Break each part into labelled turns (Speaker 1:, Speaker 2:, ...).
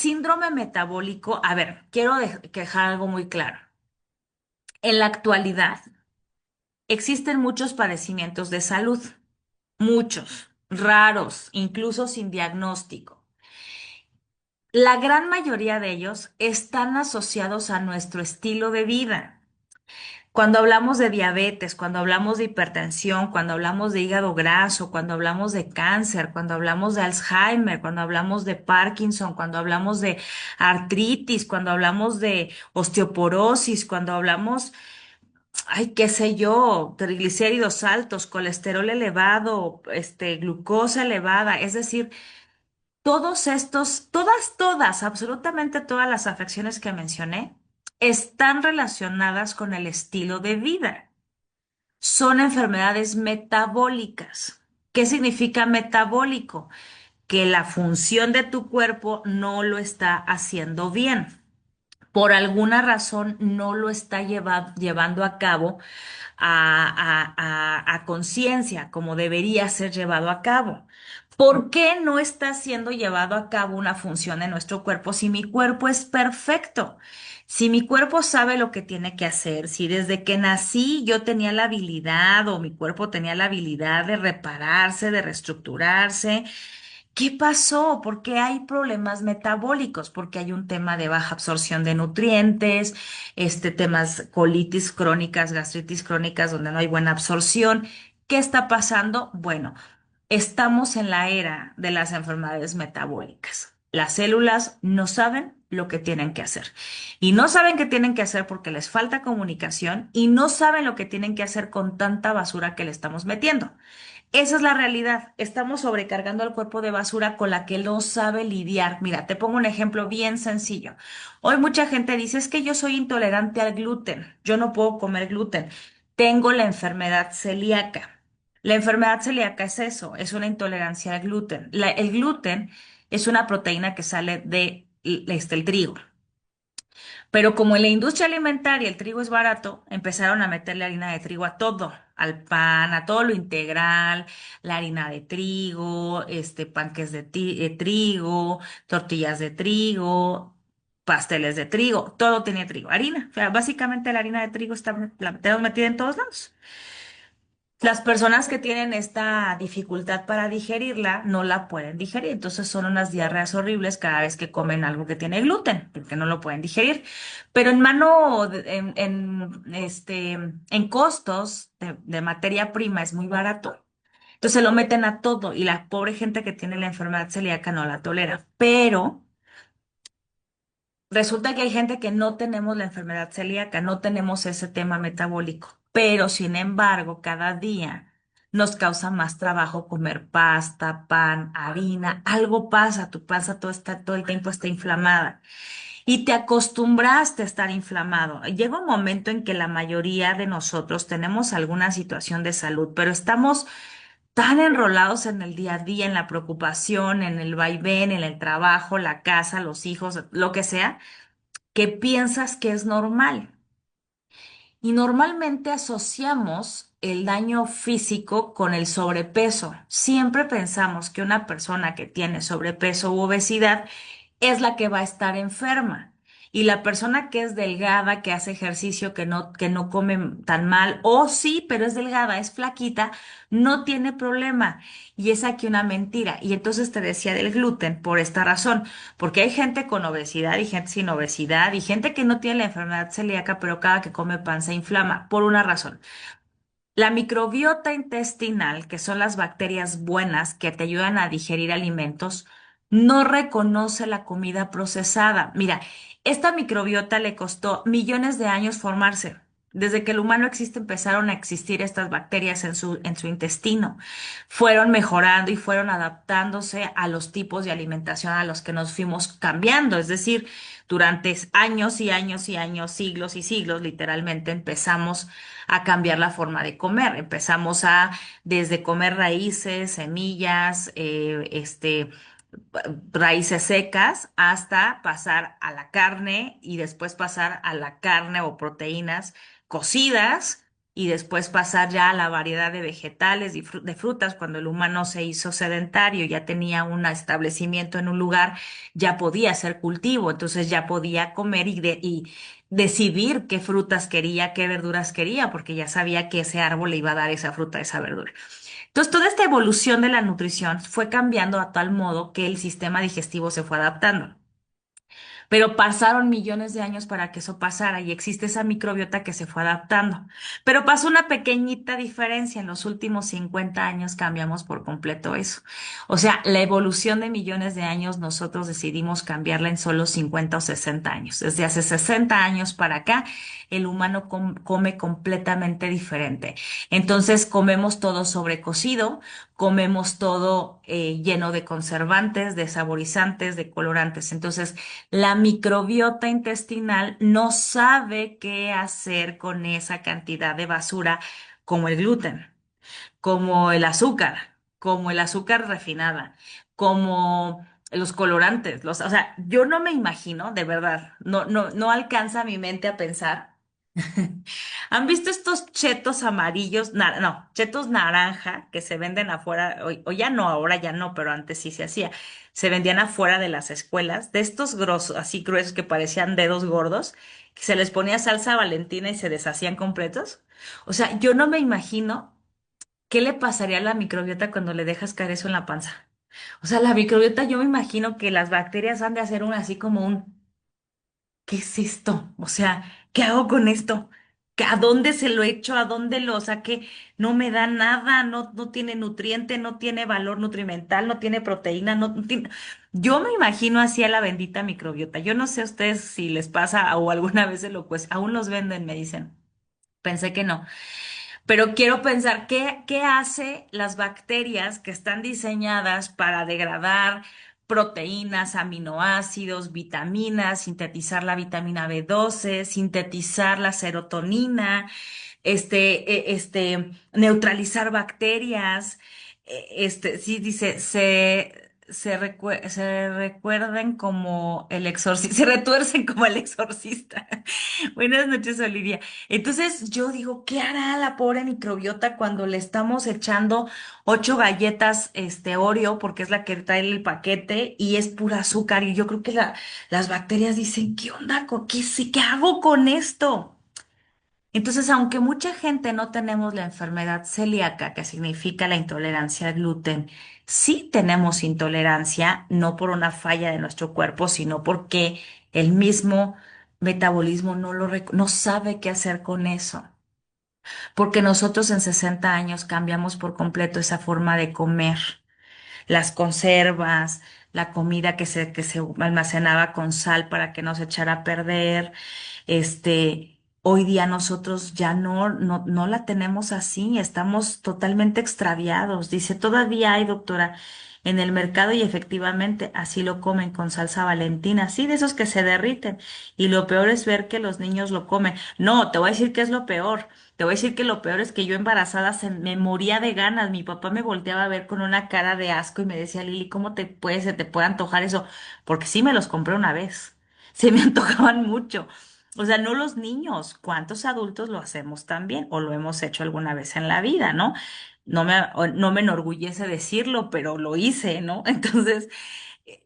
Speaker 1: Síndrome metabólico, a ver, quiero dejar algo muy claro. En la actualidad existen muchos padecimientos de salud, muchos, raros, incluso sin diagnóstico. La gran mayoría de ellos están asociados a nuestro estilo de vida. Cuando hablamos de diabetes, cuando hablamos de hipertensión, cuando hablamos de hígado graso, cuando hablamos de cáncer, cuando hablamos de Alzheimer, cuando hablamos de Parkinson, cuando hablamos de artritis, cuando hablamos de osteoporosis, cuando hablamos, ay, qué sé yo, triglicéridos altos, colesterol elevado, glucosa elevada, es decir, todos estos, absolutamente todas las afecciones que mencioné están relacionadas con el estilo de vida. Son enfermedades metabólicas. ¿Qué significa metabólico? Que la función de tu cuerpo no lo está haciendo bien. Por alguna razón no lo está llevando a cabo a conciencia, como debería ser llevado a cabo. ¿Por qué no está siendo llevado a cabo una función en nuestro cuerpo si mi cuerpo es perfecto? Si mi cuerpo sabe lo que tiene que hacer, si desde que nací yo tenía la habilidad o mi cuerpo tenía la habilidad de repararse, de reestructurarse, ¿qué pasó? ¿Por qué hay problemas metabólicos? Porque hay un tema de baja absorción de nutrientes, temas colitis crónicas, gastritis crónicas, donde no hay buena absorción. ¿Qué está pasando? Bueno, estamos en la era de las enfermedades metabólicas. Las células no saben lo que tienen que hacer. Y no saben qué tienen que hacer porque les falta comunicación y no saben lo que tienen que hacer con tanta basura que le estamos metiendo. Esa es la realidad. Estamos sobrecargando al cuerpo de basura con la que no sabe lidiar. Mira, te pongo un ejemplo bien sencillo. Hoy mucha gente dice, es que yo soy intolerante al gluten. Yo no puedo comer gluten. Tengo la enfermedad celíaca. La enfermedad celíaca es eso, es una intolerancia al gluten. El gluten es una proteína que sale de el trigo. Pero como en la industria alimentaria el trigo es barato, empezaron a meterle harina de trigo a todo, al pan, a todo lo integral, la harina de trigo, panques de trigo, tortillas de trigo, pasteles de trigo, todo tenía trigo, harina. O sea, básicamente la harina de trigo la tenemos metida en todos lados. Las personas que tienen esta dificultad para digerirla no la pueden digerir, entonces son unas diarreas horribles cada vez que comen algo que tiene gluten, porque no lo pueden digerir. Pero en mano, en costos de materia prima es muy barato. Entonces lo meten a todo y la pobre gente que tiene la enfermedad celíaca no la tolera. Pero resulta que hay gente que no tenemos la enfermedad celíaca, no tenemos ese tema metabólico, pero sin embargo, cada día nos causa más trabajo comer pasta, pan, harina, algo pasa, tu panza todo el tiempo está inflamada y te acostumbraste a estar inflamado. Llega un momento en que la mayoría de nosotros tenemos alguna situación de salud, pero estamos tan enrolados en el día a día, en la preocupación, en el vaivén, en el trabajo, la casa, los hijos, lo que sea que piensas que es normal. Y normalmente asociamos el daño físico con el sobrepeso. Siempre pensamos que una persona que tiene sobrepeso u obesidad es la que va a estar enferma. Y la persona que es delgada, que hace ejercicio, que no come tan mal, o sí, pero es delgada, es flaquita, no tiene problema. Y es aquí una mentira. Y entonces te decía del gluten por esta razón, porque hay gente con obesidad y gente sin obesidad y gente que no tiene la enfermedad celíaca, pero cada que come pan se inflama por una razón. La microbiota intestinal, que son las bacterias buenas que te ayudan a digerir alimentos, no reconoce la comida procesada. Mira, esta microbiota le costó millones de años formarse. Desde que el humano existe empezaron a existir estas bacterias en su intestino. Fueron mejorando y fueron adaptándose a los tipos de alimentación a los que nos fuimos cambiando. Es decir, durante años y años y años, siglos y siglos, literalmente empezamos a cambiar la forma de comer. Empezamos a desde comer raíces, semillas, raíces secas, hasta pasar a la carne y después pasar a la carne o proteínas cocidas y después pasar ya a la variedad de vegetales y de frutas, cuando el humano se hizo sedentario, ya tenía un establecimiento en un lugar, ya podía hacer cultivo, entonces ya podía comer y decidir qué frutas quería, qué verduras quería, porque ya sabía que ese árbol le iba a dar esa fruta, esa verdura. Entonces, toda esta evolución de la nutrición fue cambiando a tal modo que el sistema digestivo se fue adaptando. Pero pasaron millones de años para que eso pasara y existe esa microbiota que se fue adaptando. Pero pasó una pequeñita diferencia. En los últimos 50 años cambiamos por completo eso. O sea, la evolución de millones de años nosotros decidimos cambiarla en solo 50 o 60 años. Desde hace 60 años para acá, el humano come completamente diferente. Entonces, comemos todo sobrecocido, comemos todo lleno de conservantes, de saborizantes, de colorantes. Entonces, la microbiota intestinal no sabe qué hacer con esa cantidad de basura como el gluten, como el azúcar refinada, como los colorantes. O sea, yo no me imagino, de verdad, no alcanza mi mente a pensar. ¿Han visto estos chetos amarillos? No, chetos naranja que se venden afuera, o ya no, ahora ya no, pero antes sí se hacía. Se vendían afuera de las escuelas, de estos grosos, así gruesos que parecían dedos gordos, que se les ponía salsa Valentina y se deshacían completos. O sea, yo no me imagino qué le pasaría a la microbiota cuando le dejas caer eso en la panza. O sea, la microbiota, yo me imagino que las bacterias han de hacer un así como un ¿qué es esto? O sea, ¿qué hago con esto? ¿A dónde se lo echo? ¿A dónde lo saqué? No me da nada, no tiene nutriente, no tiene valor nutrimental, no tiene proteína, no tiene... Yo me imagino así a la bendita microbiota. Yo no sé a ustedes si les pasa o alguna vez se lo pues aún los venden, me dicen. Pensé que no. Pero quiero pensar, ¿qué hace las bacterias que están diseñadas para degradar proteínas, aminoácidos, vitaminas, sintetizar la vitamina B12, sintetizar la serotonina, neutralizar bacterias? Sí, dice, se recuerden como el exorcista, se retuercen como el exorcista. Buenas noches, Olivia. Entonces yo digo, ¿qué hará la pobre microbiota cuando le estamos echando 8 galletas, Oreo, porque es la que trae el paquete y es pura azúcar? Y yo creo que las bacterias dicen, ¿qué onda? ¿Qué hago con esto? Entonces, aunque mucha gente no tenemos la enfermedad celíaca, que significa la intolerancia al gluten, sí tenemos intolerancia, no por una falla de nuestro cuerpo, sino porque el mismo metabolismo no sabe qué hacer con eso. Porque nosotros en 60 años cambiamos por completo esa forma de comer, las conservas, la comida que se almacenaba con sal para que no se echara a perder. Hoy día nosotros ya no la tenemos así, estamos totalmente extraviados. Dice, todavía hay, doctora, en el mercado y efectivamente así lo comen con salsa Valentina, sí, de esos que se derriten. Y lo peor es ver que los niños lo comen. No, te voy a decir que es lo peor. Te voy a decir que lo peor es que yo embarazada me moría de ganas. Mi papá me volteaba a ver con una cara de asco y me decía, Lili, ¿cómo se te puede antojar eso? Porque sí me los compré una vez. Se me antojaban mucho. O sea, no los niños, ¿cuántos adultos lo hacemos también o lo hemos hecho alguna vez en la vida, ¿no? No me enorgullece decirlo, pero lo hice, ¿no? Entonces,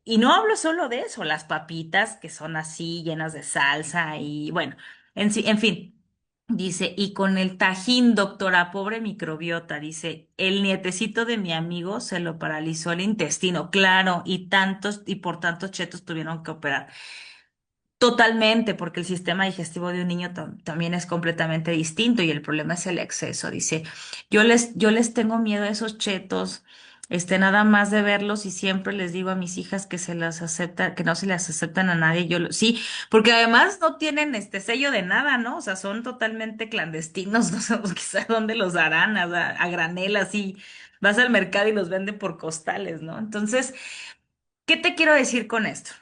Speaker 1: y no hablo solo de eso, las papitas que son así llenas de salsa y bueno, en fin. Dice, y con el tajín, doctora, pobre microbiota, dice, el nietecito de mi amigo se lo paralizó el intestino, claro, y por tantos chetos tuvieron que operar. Totalmente, porque el sistema digestivo de un niño también es completamente distinto y el problema es el exceso. Dice, yo les tengo miedo a esos chetos, nada más de verlos y siempre les digo a mis hijas que se las acepta, que no se las aceptan a nadie. Sí, porque además no tienen este sello de nada, ¿no? O sea, son totalmente clandestinos, no sabemos quizá dónde los harán, a granel, así. Vas al mercado y los venden por costales, ¿no? Entonces, ¿qué te quiero decir con esto?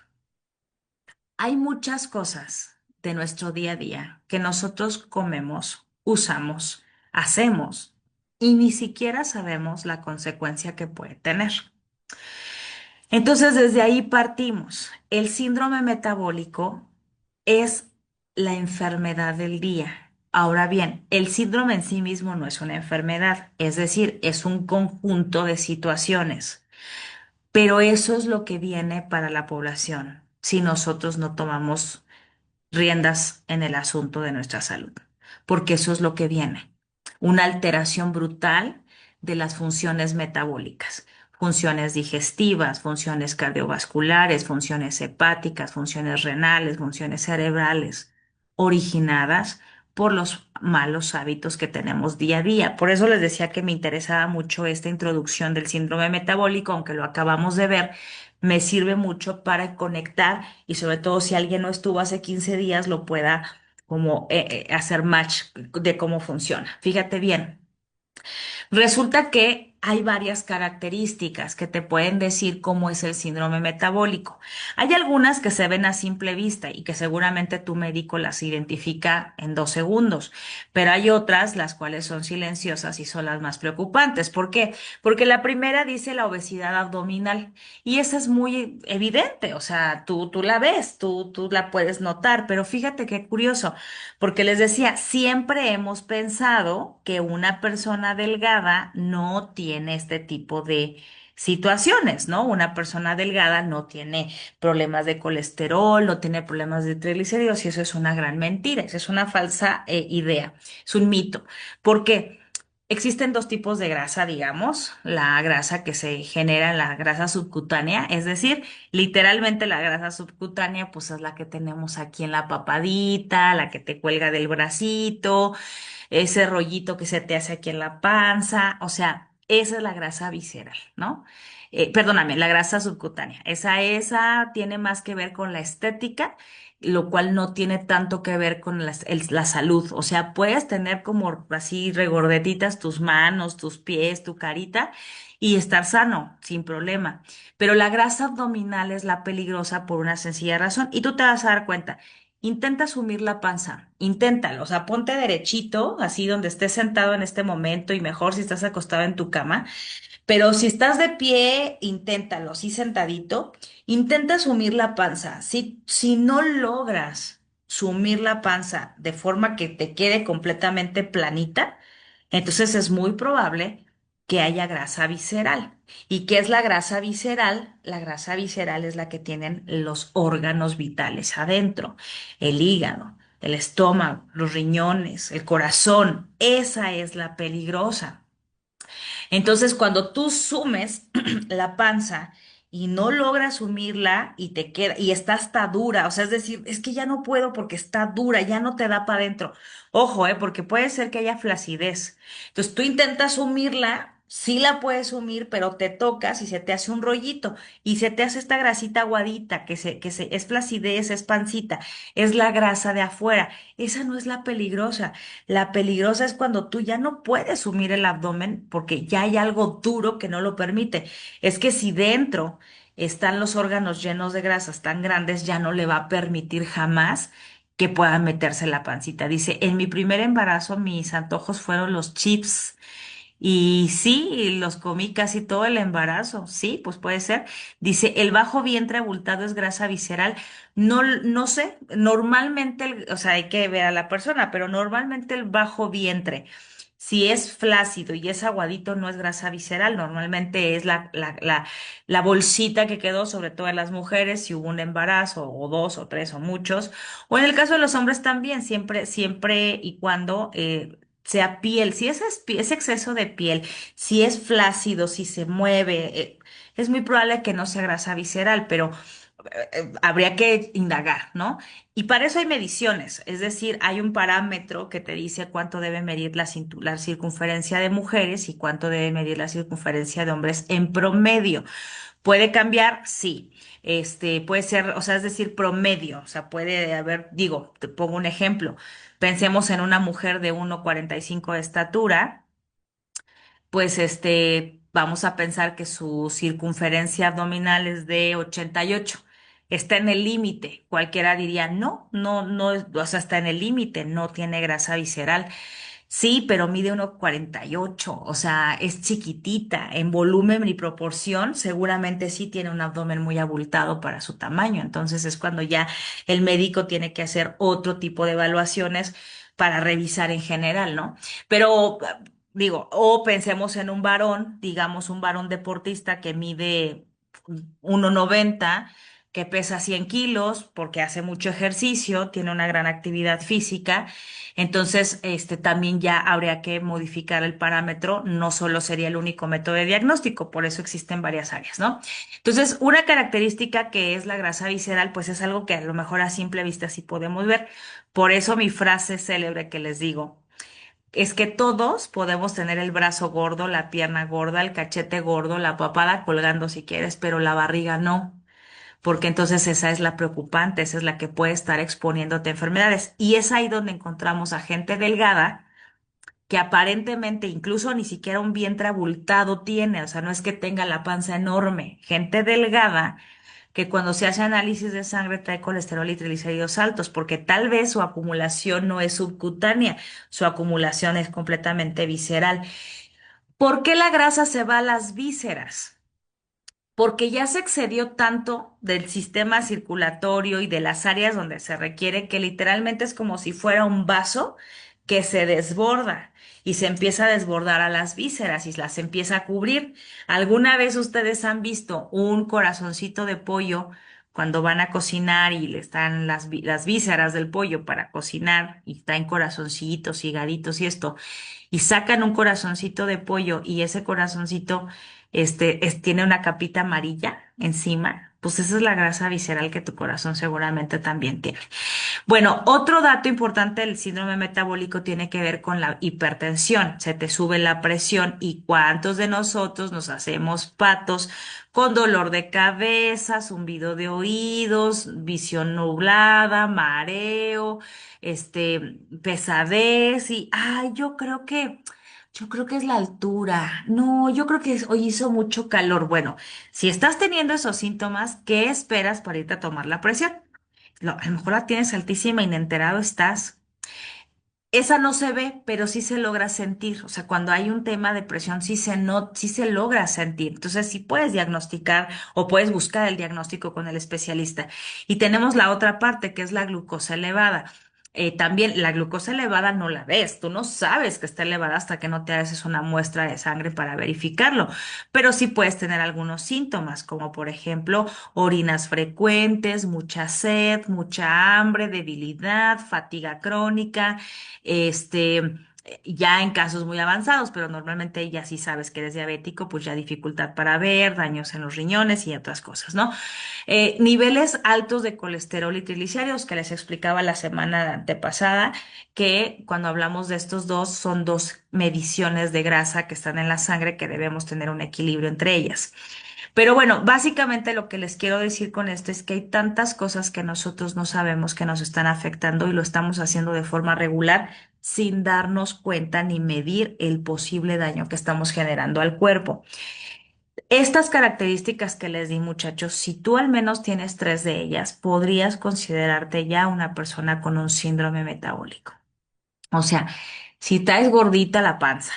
Speaker 1: Hay muchas cosas de nuestro día a día que nosotros comemos, usamos, hacemos y ni siquiera sabemos la consecuencia que puede tener. Entonces, desde ahí partimos. El síndrome metabólico es la enfermedad del día. Ahora bien, el síndrome en sí mismo no es una enfermedad, es decir, es un conjunto de situaciones, pero eso es lo que viene para la población si nosotros no tomamos riendas en el asunto de nuestra salud, porque eso es lo que viene, una alteración brutal de las funciones metabólicas, funciones digestivas, funciones cardiovasculares, funciones hepáticas, funciones renales, funciones cerebrales, originadas por los malos hábitos que tenemos día a día. Por eso les decía que me interesaba mucho esta introducción del síndrome metabólico, aunque lo acabamos de ver, me sirve mucho para conectar y sobre todo si alguien no estuvo hace 15 días, lo pueda como hacer match de cómo funciona. Fíjate bien. Resulta que hay varias características que te pueden decir cómo es el síndrome metabólico. Hay algunas que se ven a simple vista y que seguramente tu médico las identifica en 2 segundos, pero hay otras las cuales son silenciosas y son las más preocupantes. ¿Por qué? Porque la primera dice la obesidad abdominal y esa es muy evidente, o sea, tú la ves, tú la puedes notar, pero fíjate qué curioso. Porque les decía, siempre hemos pensado que una persona delgada no tiene este tipo de situaciones, ¿no? Una persona delgada no tiene problemas de colesterol, no tiene problemas de triglicéridos y eso es una gran mentira, eso es una falsa idea, es un mito. ¿Por qué? Existen dos tipos de grasa, digamos, la grasa que se genera en la grasa subcutánea, es decir, literalmente la grasa subcutánea, pues es la que tenemos aquí en la papadita, la que te cuelga del bracito, ese rollito que se te hace aquí en la panza, o sea, esa es la grasa visceral, ¿no? Perdóname, la grasa subcutánea. Esa tiene más que ver con la estética, lo cual no tiene tanto que ver con la salud. O sea, puedes tener como así regordetitas tus manos, tus pies, tu carita y estar sano, sin problema. Pero la grasa abdominal es la peligrosa por una sencilla razón y tú te vas a dar cuenta. Intenta sumir la panza, inténtalo, o sea, ponte derechito, así donde estés sentado en este momento y mejor si estás acostado en tu cama, pero si estás de pie, inténtalo, así sentadito, intenta sumir la panza. Si no logras sumir la panza de forma que te quede completamente planita, entonces es muy probable que haya grasa visceral. ¿Y qué es la grasa visceral? La grasa visceral es la que tienen los órganos vitales adentro, el hígado, el estómago, los riñones, el corazón. Esa es la peligrosa. Entonces, cuando tú sumes la panza y no logras sumirla y te queda, y está hasta dura, o sea, es decir, es que ya no puedo porque está dura, ya no te da para adentro. Ojo, porque puede ser que haya flacidez. Entonces, tú intentas sumirla, sí la puedes sumir, pero te tocas y se te hace un rollito y se te hace esta grasita aguadita, es flacidez, es pancita, es la grasa de afuera. Esa no es la peligrosa. La peligrosa es cuando tú ya no puedes sumir el abdomen porque ya hay algo duro que no lo permite. Es que si dentro están los órganos llenos de grasas tan grandes, ya no le va a permitir jamás que puedan meterse la pancita. Dice, en mi primer embarazo mis antojos fueron los chips. Y sí, los comí casi todo el embarazo. Sí, pues puede ser. Dice, el bajo vientre abultado es grasa visceral. No, no sé, normalmente, o sea, hay que ver a la persona, pero normalmente el bajo vientre, si es flácido y es aguadito, no es grasa visceral. Normalmente es la bolsita que quedó, sobre todo en las mujeres, si hubo un embarazo, o dos, o tres, o muchos. O en el caso de los hombres también, siempre y cuando sea piel, si es exceso de piel, si es flácido, si se mueve, es muy probable que no sea grasa visceral, pero habría que indagar, ¿no? Y para eso hay mediciones, es decir, hay un parámetro que te dice cuánto debe medir la circunferencia de mujeres y cuánto debe medir la circunferencia de hombres en promedio. ¿Puede cambiar? Sí. Puede ser, o sea, es decir, promedio, o sea, puede haber, digo, te pongo un ejemplo. Pensemos en una mujer de 1,45 de estatura, pues vamos a pensar que su circunferencia abdominal es de 88. Está en el límite. Cualquiera diría, no, no, no, o sea, está en el límite, no tiene grasa visceral. Sí, pero mide 1,48, o sea, es chiquitita. En volumen y proporción, seguramente sí tiene un abdomen muy abultado para su tamaño. Entonces es cuando ya el médico tiene que hacer otro tipo de evaluaciones para revisar en general, ¿no? Pero digo, o pensemos en un varón, digamos un varón deportista que mide 1,90, que pesa 100 kilos porque hace mucho ejercicio, tiene una gran actividad física. Entonces, también ya habría que modificar el parámetro, no solo sería el único método de diagnóstico, por eso existen varias áreas, ¿no? Entonces, una característica que es la grasa visceral, pues es algo que a lo mejor a simple vista sí podemos ver. Por eso mi frase célebre que les digo es que todos podemos tener el brazo gordo, la pierna gorda, el cachete gordo, la papada colgando si quieres, pero la barriga no, porque entonces esa es la preocupante, esa es la que puede estar exponiéndote a enfermedades. Y es ahí donde encontramos a gente delgada que aparentemente incluso ni siquiera un vientre abultado tiene, o sea, no es que tenga la panza enorme, gente delgada que cuando se hace análisis de sangre trae colesterol y triglicéridos altos, porque tal vez su acumulación no es subcutánea, su acumulación es completamente visceral. ¿Por qué la grasa se va a las vísceras? Porque ya se excedió tanto del sistema circulatorio y de las áreas donde se requiere que literalmente es como si fuera un vaso que se desborda y se empieza a desbordar a las vísceras y las empieza a cubrir. ¿Alguna vez ustedes han visto un corazoncito de pollo cuando van a cocinar y le están las vísceras del pollo para cocinar y traen corazoncitos, higaditos y esto? Y sacan un corazoncito de pollo y ese corazoncito tiene una capita amarilla encima, pues esa es la grasa visceral que tu corazón seguramente también tiene. Bueno, otro dato importante del síndrome metabólico tiene que ver con la hipertensión. Se te sube la presión y cuántos de nosotros nos hacemos patos con dolor de cabeza, zumbido de oídos, visión nublada, mareo, pesadez y, ay, yo creo que es la altura. No, yo creo que hoy hizo mucho calor. Bueno, si estás teniendo esos síntomas, ¿qué esperas para irte a tomar la presión? A lo mejor la tienes altísima y ni enterado estás. Esa no se ve, pero sí se logra sentir. O sea, cuando hay un tema de presión, sí no, sí se logra sentir. Entonces, sí puedes diagnosticar o puedes buscar el diagnóstico con el especialista. Y tenemos la otra parte, que es la glucosa elevada. También la glucosa elevada no la ves. Tú no sabes que está elevada hasta que no te haces una muestra de sangre para verificarlo. Pero sí puedes tener algunos síntomas, como por ejemplo, orinas frecuentes, mucha sed, mucha hambre, debilidad, fatiga crónica, ya en casos muy avanzados, pero normalmente ya si sabes que eres diabético, pues ya dificultad para ver, daños en los riñones y otras cosas, ¿no? Niveles altos de colesterol y triglicéridos, que les explicaba la semana antepasada, que cuando hablamos de estos dos, son dos mediciones de grasa que están en la sangre que debemos tener un equilibrio entre ellas. Pero bueno, básicamente lo que les quiero decir con esto es que hay tantas cosas que nosotros no sabemos que nos están afectando y lo estamos haciendo de forma regular sin darnos cuenta ni medir el posible daño que estamos generando al cuerpo. Estas características que les di, muchachos, si tú al menos tienes tres de ellas, podrías considerarte ya una persona con un síndrome metabólico. O sea, si traes gordita la panza,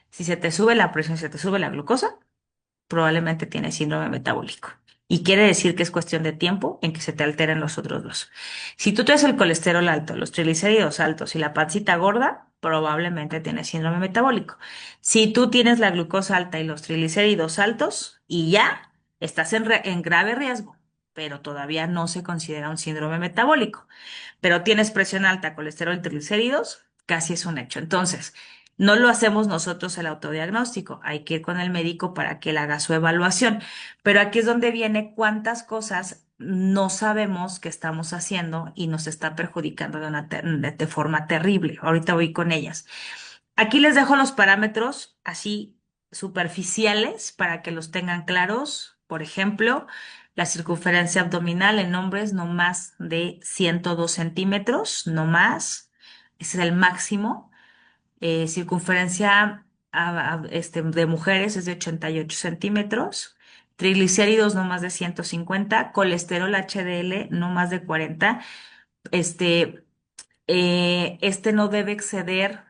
Speaker 1: si se te sube la presión, si se te sube la glucosa, probablemente tienes síndrome metabólico. Y quiere decir que es cuestión de tiempo en que se te alteren los otros dos. Si tú tienes el colesterol alto, los triglicéridos altos y la pancita gorda, probablemente tienes síndrome metabólico. Si tú tienes la glucosa alta y los triglicéridos altos y ya estás en grave riesgo, pero todavía no se considera un síndrome metabólico. Pero tienes presión alta, colesterol y triglicéridos, casi es un hecho. Entonces, no lo hacemos nosotros el autodiagnóstico, hay que ir con el médico para que él haga su evaluación. Pero aquí es donde viene cuántas cosas no sabemos que estamos haciendo y nos está perjudicando de forma terrible. Ahorita voy con ellas. Aquí les dejo los parámetros así superficiales para que los tengan claros. Por ejemplo, la circunferencia abdominal en hombres no más de 102 centímetros, no más. Ese es el máximo. Circunferencia de mujeres es de 88 centímetros. Triglicéridos no más de 150. Colesterol HDL no más de 40. Este, no debe exceder,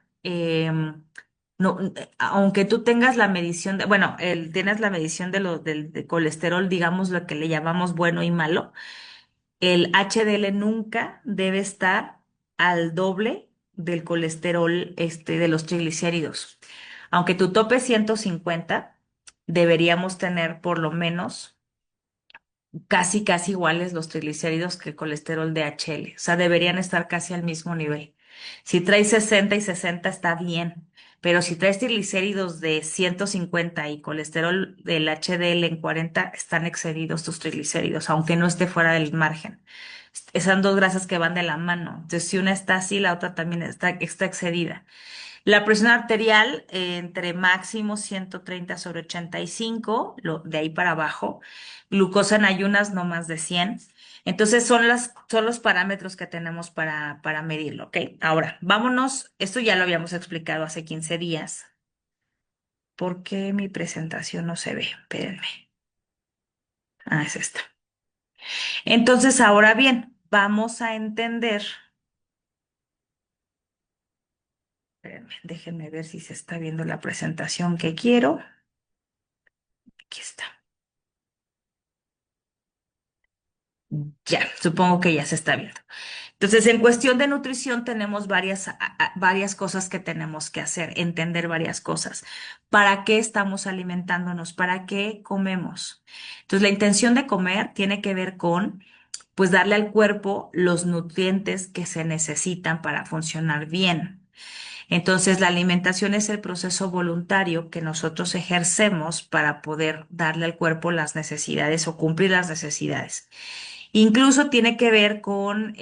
Speaker 1: no, aunque tú tengas la medición bueno, tienes la medición del colesterol, digamos lo que le llamamos bueno y malo. El HDL nunca debe estar al doble del colesterol, de los triglicéridos. Aunque tu tope es 150, deberíamos tener por lo menos casi iguales los triglicéridos que el colesterol DHL. O sea, deberían estar casi al mismo nivel. Si traes 60 y 60 está bien, pero si traes triglicéridos de 150 y colesterol del HDL en 40, están excedidos tus triglicéridos, aunque no esté fuera del margen. Esas dos grasas que van de la mano. Entonces, si una está así, la otra también está excedida. La presión arterial entre máximo 130 sobre 85, de ahí para abajo. Glucosa en ayunas no más de 100. Entonces son los parámetros que tenemos para medirlo, ¿ok? Ahora, vámonos, esto ya lo habíamos explicado hace 15 días. ¿Por qué mi presentación no se ve? Espérenme. Ah, es esta. Entonces, ahora bien, vamos a entender. Espérenme, déjenme ver si se está viendo la presentación que quiero. Aquí está. Ya, supongo que ya se está viendo. Entonces, en cuestión de nutrición tenemos varias cosas que tenemos que hacer, entender varias cosas. ¿Para qué estamos alimentándonos? ¿Para qué comemos? Entonces, la intención de comer tiene que ver con, pues, darle al cuerpo los nutrientes que se necesitan para funcionar bien. Entonces, la alimentación es el proceso voluntario que nosotros ejercemos para poder darle al cuerpo las necesidades o cumplir las necesidades. Incluso tiene que ver con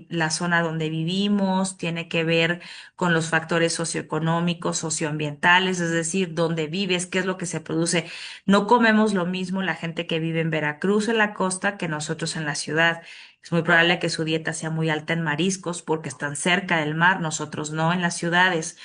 Speaker 1: la zona donde vivimos, tiene que ver con los factores socioeconómicos, socioambientales, es decir, dónde vives, qué es lo que se produce. No comemos lo mismo la gente que vive en Veracruz, en la costa, que nosotros en la ciudad. Es muy probable que su dieta sea muy alta en mariscos porque están cerca del mar, nosotros no en las ciudades.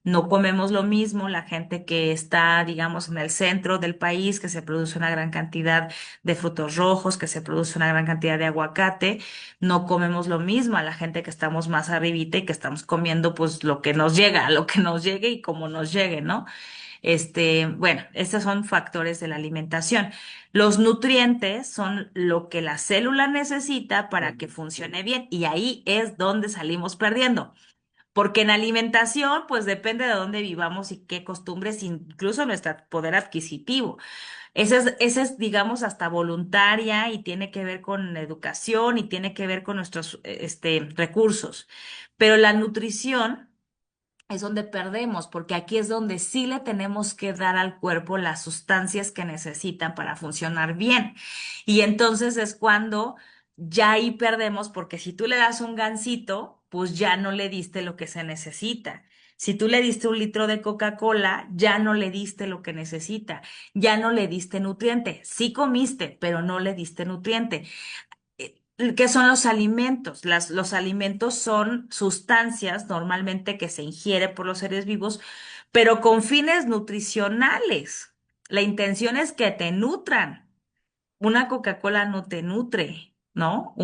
Speaker 1: No comemos lo mismo la gente que está, digamos, en el centro del país, que se produce una gran cantidad de frutos rojos, que se produce una gran cantidad de aguacate. No comemos lo mismo a la gente que estamos más arribita y que estamos comiendo pues lo que nos llega, lo que nos llegue y como nos llegue, ¿no? Bueno, estos son factores de la alimentación. Los nutrientes son lo que la célula necesita para que funcione bien y ahí es donde salimos perdiendo. Porque en alimentación, pues depende de dónde vivamos y qué costumbres, incluso nuestro poder adquisitivo. Esa es, digamos, hasta voluntaria y tiene que ver con educación y tiene que ver con nuestros, recursos. Pero la nutrición es donde perdemos, porque aquí es donde sí le tenemos que dar al cuerpo las sustancias que necesitan para funcionar bien. Y entonces es cuando ya ahí perdemos, porque si tú le das un gansito, pues ya no le diste lo que se necesita. Si tú le diste un litro de Coca-Cola, ya no le diste lo que necesita, ya no le diste nutriente. Sí comiste, pero no le diste nutriente. ¿Qué son los alimentos? Los alimentos son sustancias normalmente que se ingiere por los seres vivos, pero con fines nutricionales. La intención es que te nutran. Una Coca-Cola no te nutre, ¿no?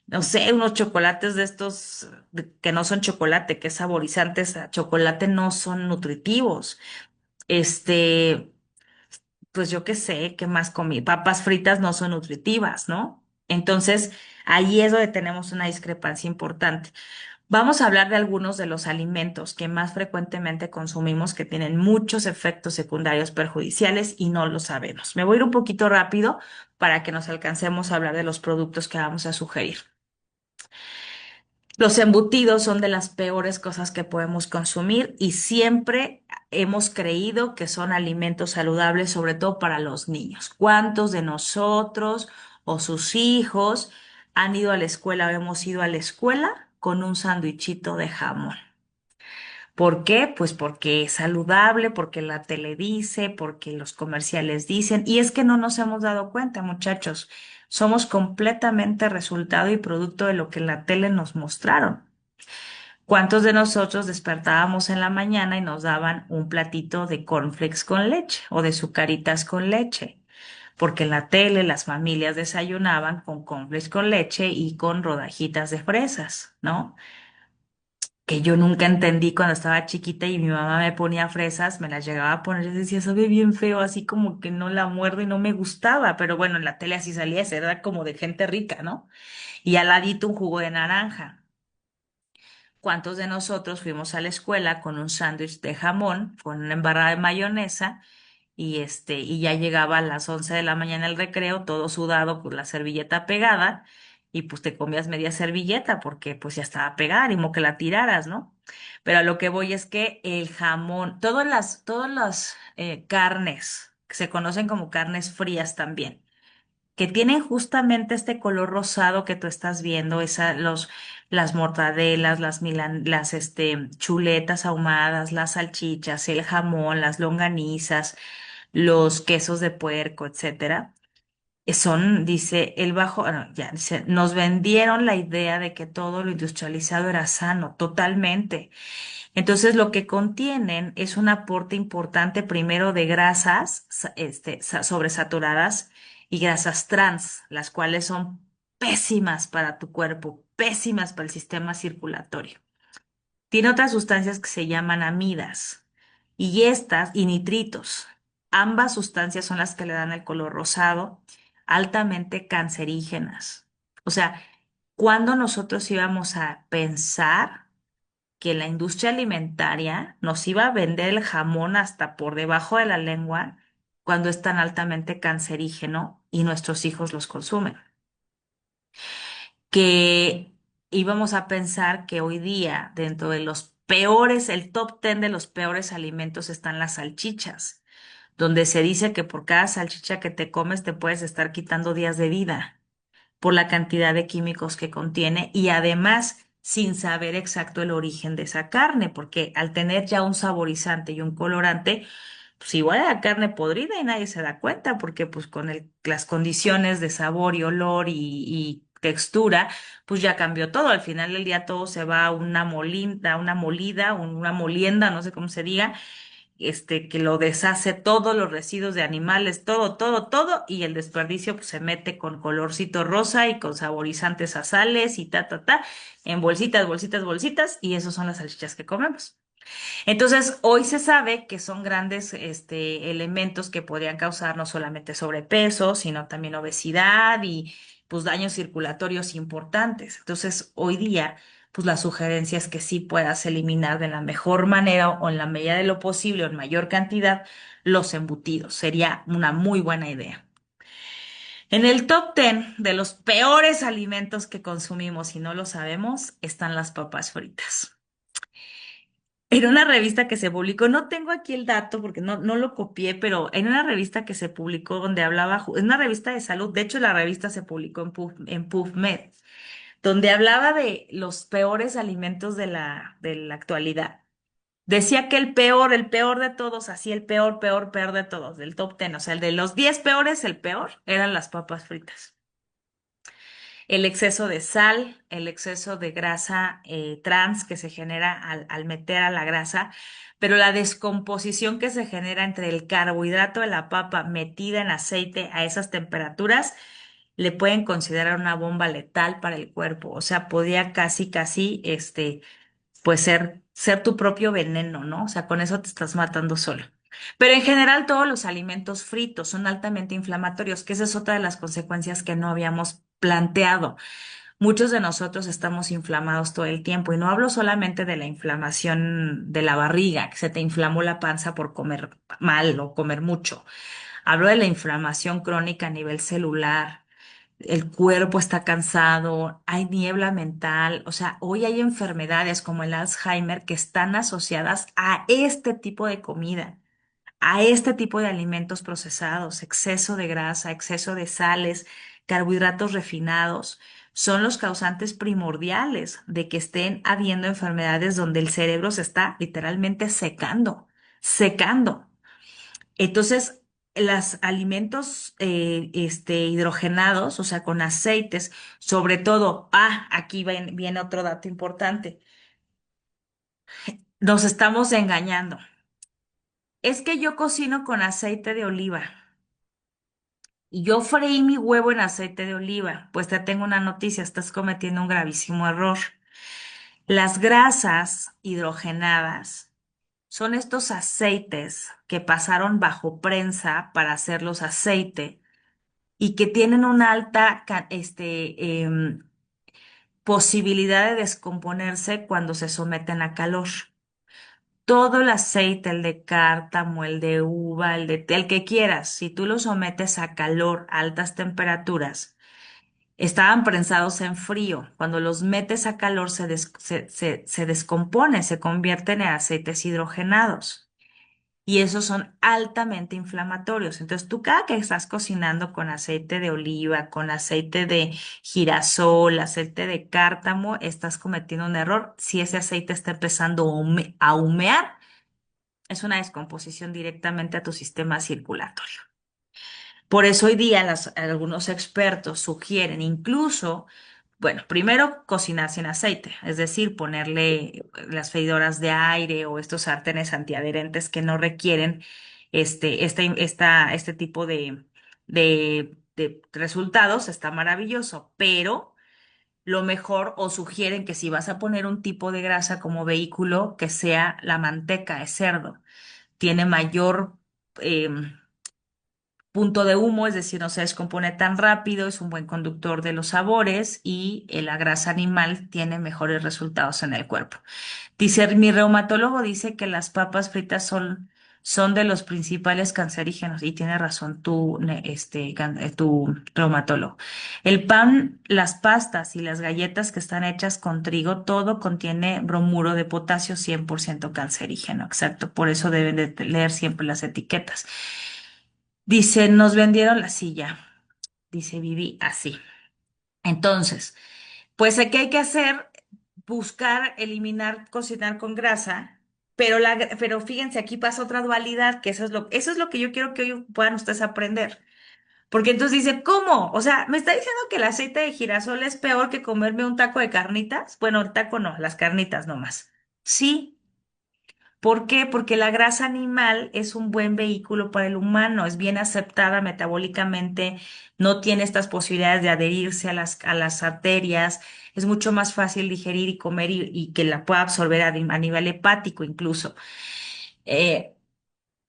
Speaker 1: No sé, unos chocolates de estos que no son chocolate, que es saborizantes a chocolate, no son nutritivos. Este, pues yo qué sé, qué más comí. Papas fritas no son nutritivas, ¿no? Entonces, ahí es donde tenemos una discrepancia importante. Vamos a hablar de algunos de los alimentos que más frecuentemente consumimos que tienen muchos efectos secundarios perjudiciales y no lo sabemos. Me voy a ir un poquito rápido para que nos alcancemos a hablar de los productos que vamos a sugerir. Los embutidos son de las peores cosas que podemos consumir y siempre hemos creído que son alimentos saludables, sobre todo para los niños. ¿Cuántos de nosotros o sus hijos han ido a la escuela o hemos ido a la escuela con un sándwichito de jamón? ¿Por qué? Pues porque es saludable, porque la tele dice, porque los comerciales dicen, y es que no nos hemos dado cuenta, muchachos. Somos completamente resultado y producto de lo que en la tele nos mostraron. ¿Cuántos de nosotros despertábamos en la mañana y nos daban un platito de cornflakes con leche o de sucaritas con leche? Porque en la tele las familias desayunaban con cornflakes con leche y con rodajitas de fresas, ¿no? Que yo nunca entendí cuando estaba chiquita y mi mamá me ponía fresas, me las llegaba a poner y decía, sabe bien feo, así como que no la muerdo y no me gustaba, pero bueno, en la tele así salía, esa era como de gente rica, ¿no? Y al ladito un jugo de naranja. ¿Cuántos de nosotros fuimos a la escuela con un sándwich de jamón, con una embarrada de mayonesa, y ya llegaba a las 11 de la mañana el recreo, todo sudado, pues la servilleta pegada, y pues te comías media servilleta porque pues ya estaba pegada, ni modo que la tiraras, ¿no? Pero a lo que voy es que el jamón, todas las carnes, que se conocen como carnes frías también, que tienen justamente este color rosado que tú estás viendo, las mortadelas, las chuletas ahumadas, las salchichas, el jamón, las longanizas, los quesos de puerco, etcétera. Dice, ya, dice, nos vendieron la idea de que todo lo industrializado era sano, totalmente. Entonces, lo que contienen es un aporte importante primero de grasas sobresaturadas y grasas trans, las cuales son pésimas para tu cuerpo, pésimas para el sistema circulatorio. Tiene otras sustancias que se llaman amidas y nitritos. Ambas sustancias son las que le dan el color rosado, altamente cancerígenas. O sea, cuando nosotros íbamos a pensar que la industria alimentaria nos iba a vender el jamón hasta por debajo de la lengua cuando es tan altamente cancerígeno y nuestros hijos los consumen? Que íbamos a pensar que hoy día, dentro de los peores, el top 10 de los peores alimentos están las salchichas, donde se dice que por cada salchicha que te comes te puedes estar quitando días de vida por la cantidad de químicos que contiene y además sin saber exacto el origen de esa carne, porque al tener ya un saborizante y un colorante, pues igual era carne podrida y nadie se da cuenta, porque pues con las condiciones de sabor y olor y textura, pues ya cambió todo. Al final del día todo se va a una molida, una molienda, no sé cómo se diga, que lo deshace todos los residuos de animales, todo, todo, todo, y el desperdicio pues, se mete con colorcito rosa y con saborizantes a sales y en bolsitas, bolsitas, bolsitas, y esos son las salchichas que comemos. Entonces, hoy se sabe que son grandes, elementos que podrían causar no solamente sobrepeso, sino también obesidad y pues daños circulatorios importantes. Entonces, hoy día, pues la sugerencia es que sí puedas eliminar de la mejor manera o en la medida de lo posible o en mayor cantidad los embutidos. Sería una muy buena idea. En el top 10 de los peores alimentos que consumimos y no lo sabemos están las papas fritas. En una revista que se publicó, no tengo aquí el dato porque no lo copié, pero en una revista que se publicó donde hablaba, en una revista de salud, de hecho la revista se publicó en PubMed, donde hablaba de los peores alimentos de la actualidad. Decía que el peor de todos, así el peor, peor, peor de todos, del top 10, o sea, el de los 10 peores, el peor, eran las papas fritas. El exceso de sal, el exceso de grasa trans que se genera al meter a la grasa, pero la descomposición que se genera entre el carbohidrato de la papa metida en aceite a esas temperaturas le pueden considerar una bomba letal para el cuerpo. O sea, podía casi, casi, pues ser tu propio veneno, ¿no? O sea, con eso te estás matando solo. Pero en general todos los alimentos fritos son altamente inflamatorios, que esa es otra de las consecuencias que no habíamos planteado. Muchos de nosotros estamos inflamados todo el tiempo y no hablo solamente de la inflamación de la barriga, que se te inflamó la panza por comer mal o comer mucho. Hablo de la inflamación crónica a nivel celular. El cuerpo está cansado, hay niebla mental, o sea, hoy hay enfermedades como el Alzheimer que están asociadas a este tipo de comida, a este tipo de alimentos procesados, exceso de grasa, exceso de sales, carbohidratos refinados, son los causantes primordiales de que estén habiendo enfermedades donde el cerebro se está literalmente secando, secando. Entonces, los alimentos hidrogenados, o sea, con aceites, sobre todo, aquí viene otro dato importante, nos estamos engañando. Es que yo cocino con aceite de oliva. Y yo freí mi huevo en aceite de oliva. Pues te tengo una noticia, estás cometiendo un gravísimo error. Las grasas hidrogenadas son estos aceites que pasaron bajo prensa para hacerlos aceite y que tienen una alta posibilidad de descomponerse cuando se someten a calor. Todo el aceite, el de cártamo, el de uva, el que quieras, si tú lo sometes a calor, a altas temperaturas, estaban prensados en frío. Cuando los metes a calor se descompone, se convierten en aceites hidrogenados. Y esos son altamente inflamatorios. Entonces, tú cada que estás cocinando con aceite de oliva, con aceite de girasol, aceite de cártamo, estás cometiendo un error. Si ese aceite está empezando a humear, es una descomposición directamente a tu sistema circulatorio. Por eso hoy día algunos expertos sugieren incluso, bueno, primero cocinar sin aceite, es decir, ponerle las freidoras de aire o estos sartenes antiadherentes que no requieren este tipo de resultados, está maravilloso, pero lo mejor o sugieren que si vas a poner un tipo de grasa como vehículo, que sea la manteca de cerdo. Tiene mayor punto de humo, es decir, no se descompone tan rápido, es un buen conductor de los sabores y la grasa animal tiene mejores resultados en el cuerpo. Dice, mi reumatólogo dice que las papas fritas son de los principales cancerígenos y tiene razón tu reumatólogo. El pan, las pastas y las galletas que están hechas con trigo, todo contiene bromuro de potasio 100% cancerígeno, exacto. Por eso deben de leer siempre las etiquetas. Dice, nos vendieron la silla. Dice Vivi así. Entonces, pues, ¿qué hay que hacer? Buscar, eliminar, cocinar con grasa, pero fíjense, aquí pasa otra dualidad, que eso es lo que yo quiero que hoy puedan ustedes aprender. Porque entonces dice, ¿cómo? O sea, ¿me está diciendo que el aceite de girasol es peor que comerme un taco de carnitas? Bueno, el taco no, las carnitas nomás. Sí. ¿Por qué? Porque la grasa animal es un buen vehículo para el humano, es bien aceptada metabólicamente, no tiene estas posibilidades de adherirse a las arterias, es mucho más fácil digerir y comer y que la pueda absorber a nivel hepático incluso. Eh,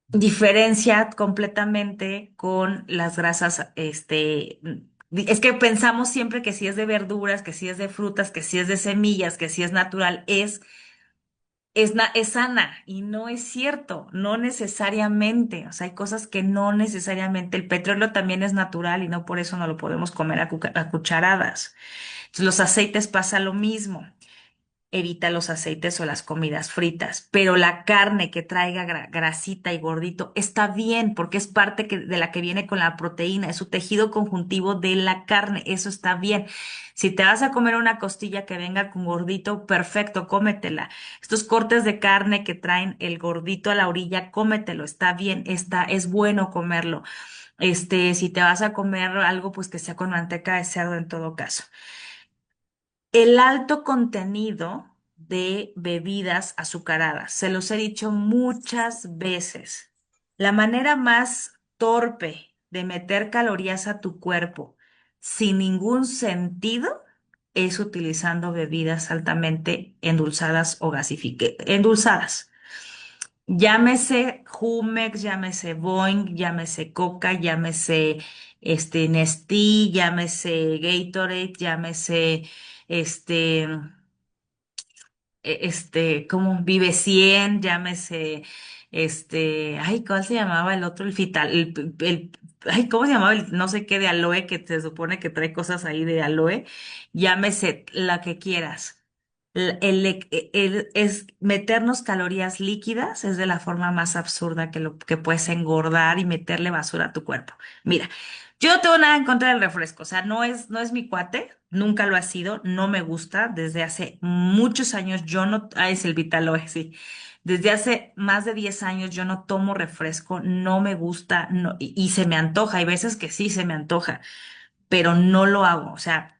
Speaker 1: Diferencia completamente con las grasas, es que pensamos siempre que si es de verduras, que si es de frutas, que si es de semillas, que si es natural, es sana y no es cierto, no necesariamente. O sea, hay cosas que no necesariamente. El petróleo también es natural y no por eso no lo podemos comer a cucharadas. Entonces, los aceites pasa lo mismo. Evita los aceites o las comidas fritas, pero la carne que traiga grasita y gordito está bien porque es parte de la que viene con la proteína, es su tejido conjuntivo de la carne, eso está bien. Si te vas a comer una costilla que venga con gordito, perfecto, cómetela. Estos cortes de carne que traen el gordito a la orilla, cómetelo, está bien, es bueno comerlo. Si te vas a comer algo, pues que sea con manteca de cerdo en todo caso. El alto contenido de bebidas azucaradas. Se los he dicho muchas veces. La manera más torpe de meter calorías a tu cuerpo sin ningún sentido es utilizando bebidas altamente endulzadas o endulzadas. Llámese Jumex, llámese Boing, llámese Coca, llámese Nestí, llámese Gatorade, llámese este, como Vive 100, llámese ay, ¿cuál se llamaba el otro? El Fital, ay, ¿cómo se llamaba el no sé qué de aloe que se supone que trae cosas ahí de aloe? Llámese la que quieras. Es meternos calorías líquidas es de la forma más absurda que puedes engordar y meterle basura a tu cuerpo. Mira, yo no tengo nada en contra del refresco, o sea, no es mi cuate, nunca lo ha sido, no me gusta, desde hace muchos años yo no, es el Vitaloe, sí, desde hace más de 10 años yo no tomo refresco, no me gusta, no, y se me antoja, hay veces que sí se me antoja, pero no lo hago, o sea,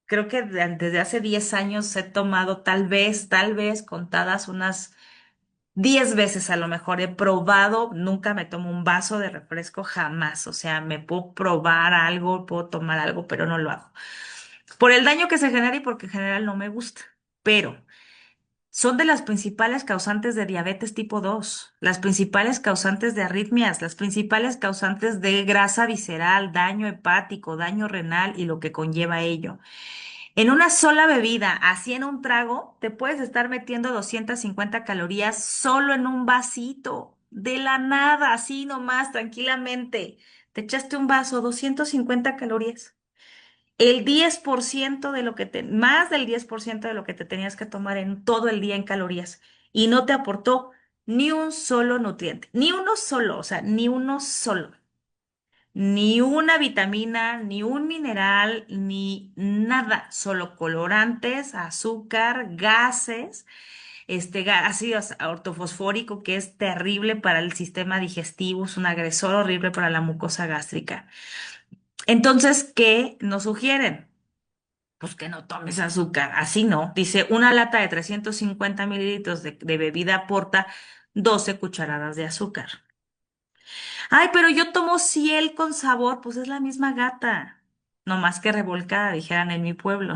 Speaker 1: creo que desde hace 10 años he tomado tal vez contadas unas 10 veces a lo mejor he probado, nunca me tomo un vaso de refresco, jamás. O sea, me puedo probar algo, puedo tomar algo, pero no lo hago. Por el daño que se genera y porque en general no me gusta. Pero son de las principales causantes de diabetes tipo 2, las principales causantes de arritmias, las principales causantes de grasa visceral, daño hepático, daño renal y lo que conlleva ello. En una sola bebida, así en un trago, te puedes estar metiendo 250 calorías solo en un vasito, de la nada, así nomás, tranquilamente. Te echaste un vaso, 250 calorías. El 10% de lo que más del 10% de lo que te tenías que tomar en todo el día en calorías. Y no te aportó ni un solo nutriente, ni uno solo, o sea, ni uno solo. Ni una vitamina, ni un mineral, ni nada, solo colorantes, azúcar, gases, ácido ortofosfórico que es terrible para el sistema digestivo, es un agresor horrible para la mucosa gástrica. Entonces, ¿qué nos sugieren? Pues que no tomes azúcar, así no. Dice, una lata de 350 mililitros de bebida aporta 12 cucharadas de azúcar. Ay, pero yo tomo Ciel con sabor, pues es la misma gata. No más que revolcada, dijeran en mi pueblo.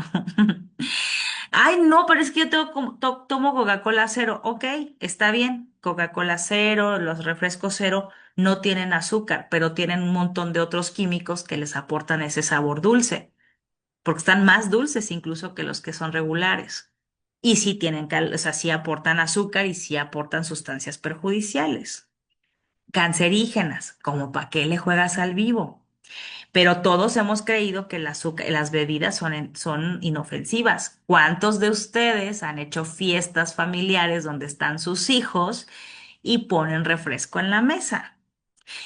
Speaker 1: Ay, no, pero es que yo tengo tomo Coca-Cola cero. Ok, está bien. Coca-Cola cero, los refrescos cero no tienen azúcar, pero tienen un montón de otros químicos que les aportan ese sabor dulce, porque están más dulces incluso que los que son regulares. Y sí tienen, o sea, sí aportan azúcar y sí aportan sustancias perjudiciales, cancerígenas, como para qué le juegas al vivo. Pero todos hemos creído que el azúcar, las bebidas son inofensivas. ¿Cuántos de ustedes han hecho fiestas familiares donde están sus hijos y ponen refresco en la mesa?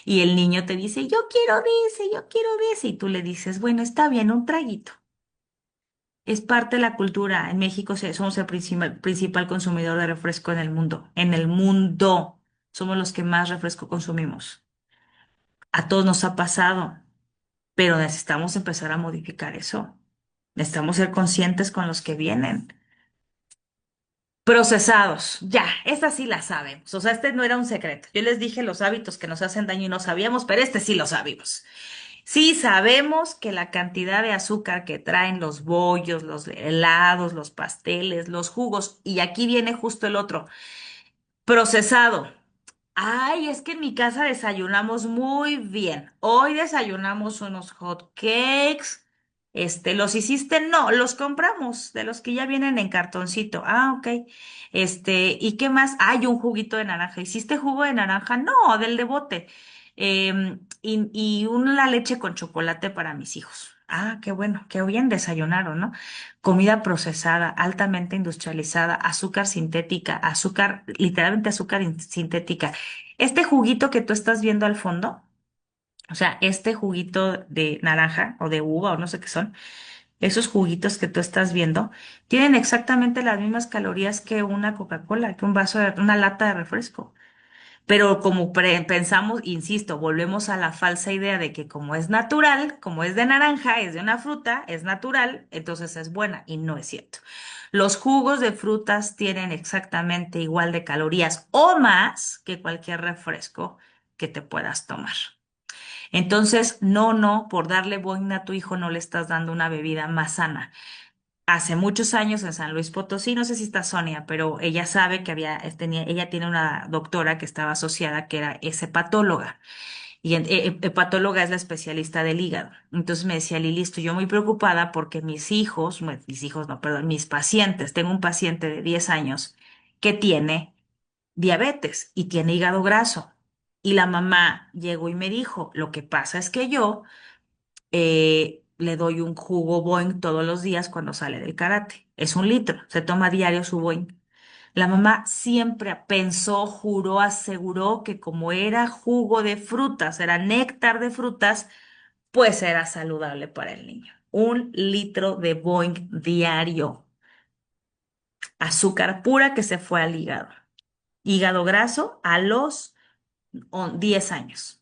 Speaker 1: Y el niño te dice, yo quiero de ese, y tú le dices, bueno, está bien, un traguito. Es parte de la cultura. En México somos el principal consumidor de refresco en el mundo. En el mundo somos los que más refresco consumimos. A todos nos ha pasado, pero necesitamos empezar a modificar eso. Necesitamos ser conscientes con los que vienen. Procesados, ya, esta sí la sabemos. O sea, este no era un secreto. Yo les dije los hábitos que nos hacen daño y no sabíamos, pero este sí lo sabemos. Sí sabemos que la cantidad de azúcar que traen los bollos, los helados, los pasteles, los jugos, y aquí viene justo el otro, procesado. Ay, es que en mi casa desayunamos muy bien. Hoy desayunamos unos hot cakes. ¿Los hiciste? No, los compramos, de los que ya vienen en cartoncito. Ah, ok. ¿Y qué más? Hay un juguito de naranja. ¿Hiciste jugo de naranja? No, del de bote. Y una leche con chocolate para mis hijos. Ah, qué bueno, qué bien desayunaron, ¿no? Comida procesada, altamente industrializada, azúcar sintética, azúcar, literalmente azúcar sintética. Este juguito que tú estás viendo al fondo, o sea, este juguito de naranja o de uva o no sé qué son, esos juguitos que tú estás viendo, tienen exactamente las mismas calorías que una Coca-Cola, que un vaso de, una lata de refresco. Pero como pensamos, insisto, volvemos a la falsa idea de que como es natural, como es de naranja, es de una fruta, es natural, entonces es buena y no es cierto. Los jugos de frutas tienen exactamente igual de calorías o más que cualquier refresco que te puedas tomar. Entonces, no, por darle boina a tu hijo no le estás dando una bebida más sana. Hace muchos años en San Luis Potosí, no sé si está Sonia, pero ella sabe que ella tiene una doctora que estaba asociada que es hepatóloga. Y hepatóloga es la especialista del hígado. Entonces me decía, Lili, estoy yo muy preocupada porque mis hijos no, perdón, mis pacientes, tengo un paciente de 10 años que tiene diabetes y tiene hígado graso. Y la mamá llegó y me dijo, lo que pasa es que yo le doy un jugo Boing todos los días cuando sale del karate. Es 1 litro, se toma diario su Boing. La mamá siempre pensó, juró, aseguró que como era jugo de frutas, era néctar de frutas, pues era saludable para el niño. 1 litro de Boing diario. Azúcar pura que se fue al hígado. Hígado graso a los 10 años.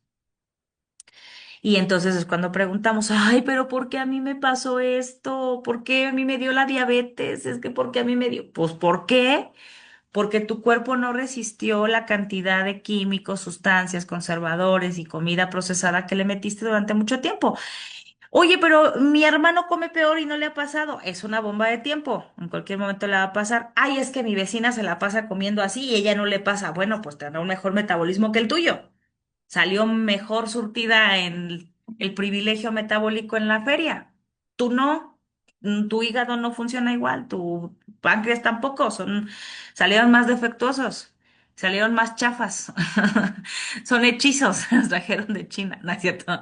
Speaker 1: Y entonces es cuando preguntamos, ay, pero ¿por qué a mí me pasó esto? ¿Por qué a mí me dio la diabetes? Es que ¿por qué a mí me dio? Pues ¿por qué? Porque tu cuerpo no resistió la cantidad de químicos, sustancias, conservadores y comida procesada que le metiste durante mucho tiempo. Oye, pero mi hermano come peor y no le ha pasado. Es una bomba de tiempo. En cualquier momento le va a pasar. Ay, es que mi vecina se la pasa comiendo así y ella no le pasa. Bueno, pues tendrá un mejor metabolismo que el tuyo. Salió mejor surtida en el privilegio metabólico en la feria. Tú no. Tu hígado no funciona igual, tu páncreas tampoco, salieron más defectuosos, salieron más chafas, son hechizos, los trajeron de China, ¿no es cierto?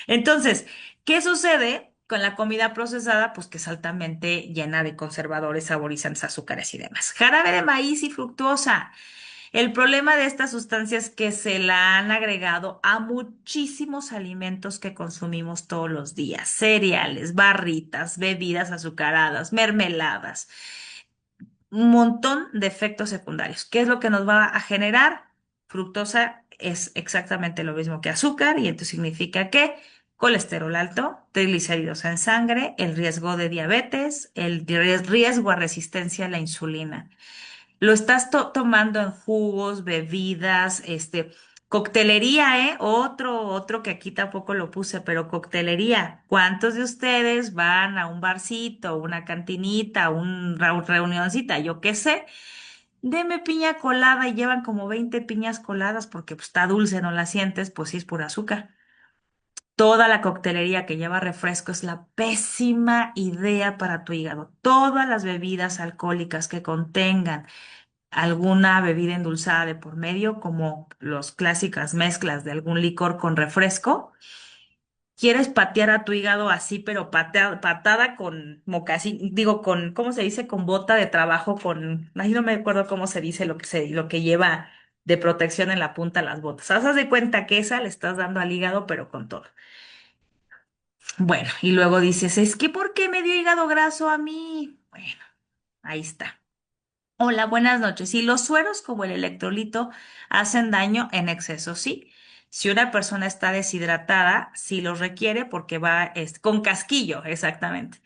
Speaker 1: Entonces, ¿qué sucede con la comida procesada? Pues que es altamente llena de conservadores, saborizantes, azúcares y demás. Jarabe de maíz y fructuosa. El problema de esta sustancia es que se la han agregado a muchísimos alimentos que consumimos todos los días. Cereales, barritas, bebidas azucaradas, mermeladas, un montón de efectos secundarios. ¿Qué es lo que nos va a generar? Fructosa es exactamente lo mismo que azúcar y esto significa que colesterol alto, triglicéridos en sangre, el riesgo de diabetes, el riesgo a resistencia a la insulina. Lo estás tomando en jugos, bebidas, coctelería, ¿eh? Otro que aquí tampoco lo puse, pero coctelería. ¿Cuántos de ustedes van a un barcito, una cantinita, una reunioncita, yo qué sé? Deme piña colada y llevan como 20 piñas coladas porque pues, está dulce, no la sientes, pues sí es pura azúcar. Toda la coctelería que lleva refresco es la pésima idea para tu hígado. Todas las bebidas alcohólicas que contengan alguna bebida endulzada de por medio, como las clásicas mezclas de algún licor con refresco. Quieres patear a tu hígado así, pero patada con mocasín, digo, ¿cómo se dice? Con bota de trabajo, ay, no me acuerdo cómo se dice lo que lleva de protección en la punta de las botas. Haz de cuenta que esa le estás dando al hígado, pero con todo. Bueno, y luego dices, es que ¿por qué me dio hígado graso a mí? Bueno, ahí está. Hola, buenas noches. Y los sueros, como el electrolito, hacen daño en exceso, sí. Si una persona está deshidratada, sí los requiere porque va con casquillo, exactamente.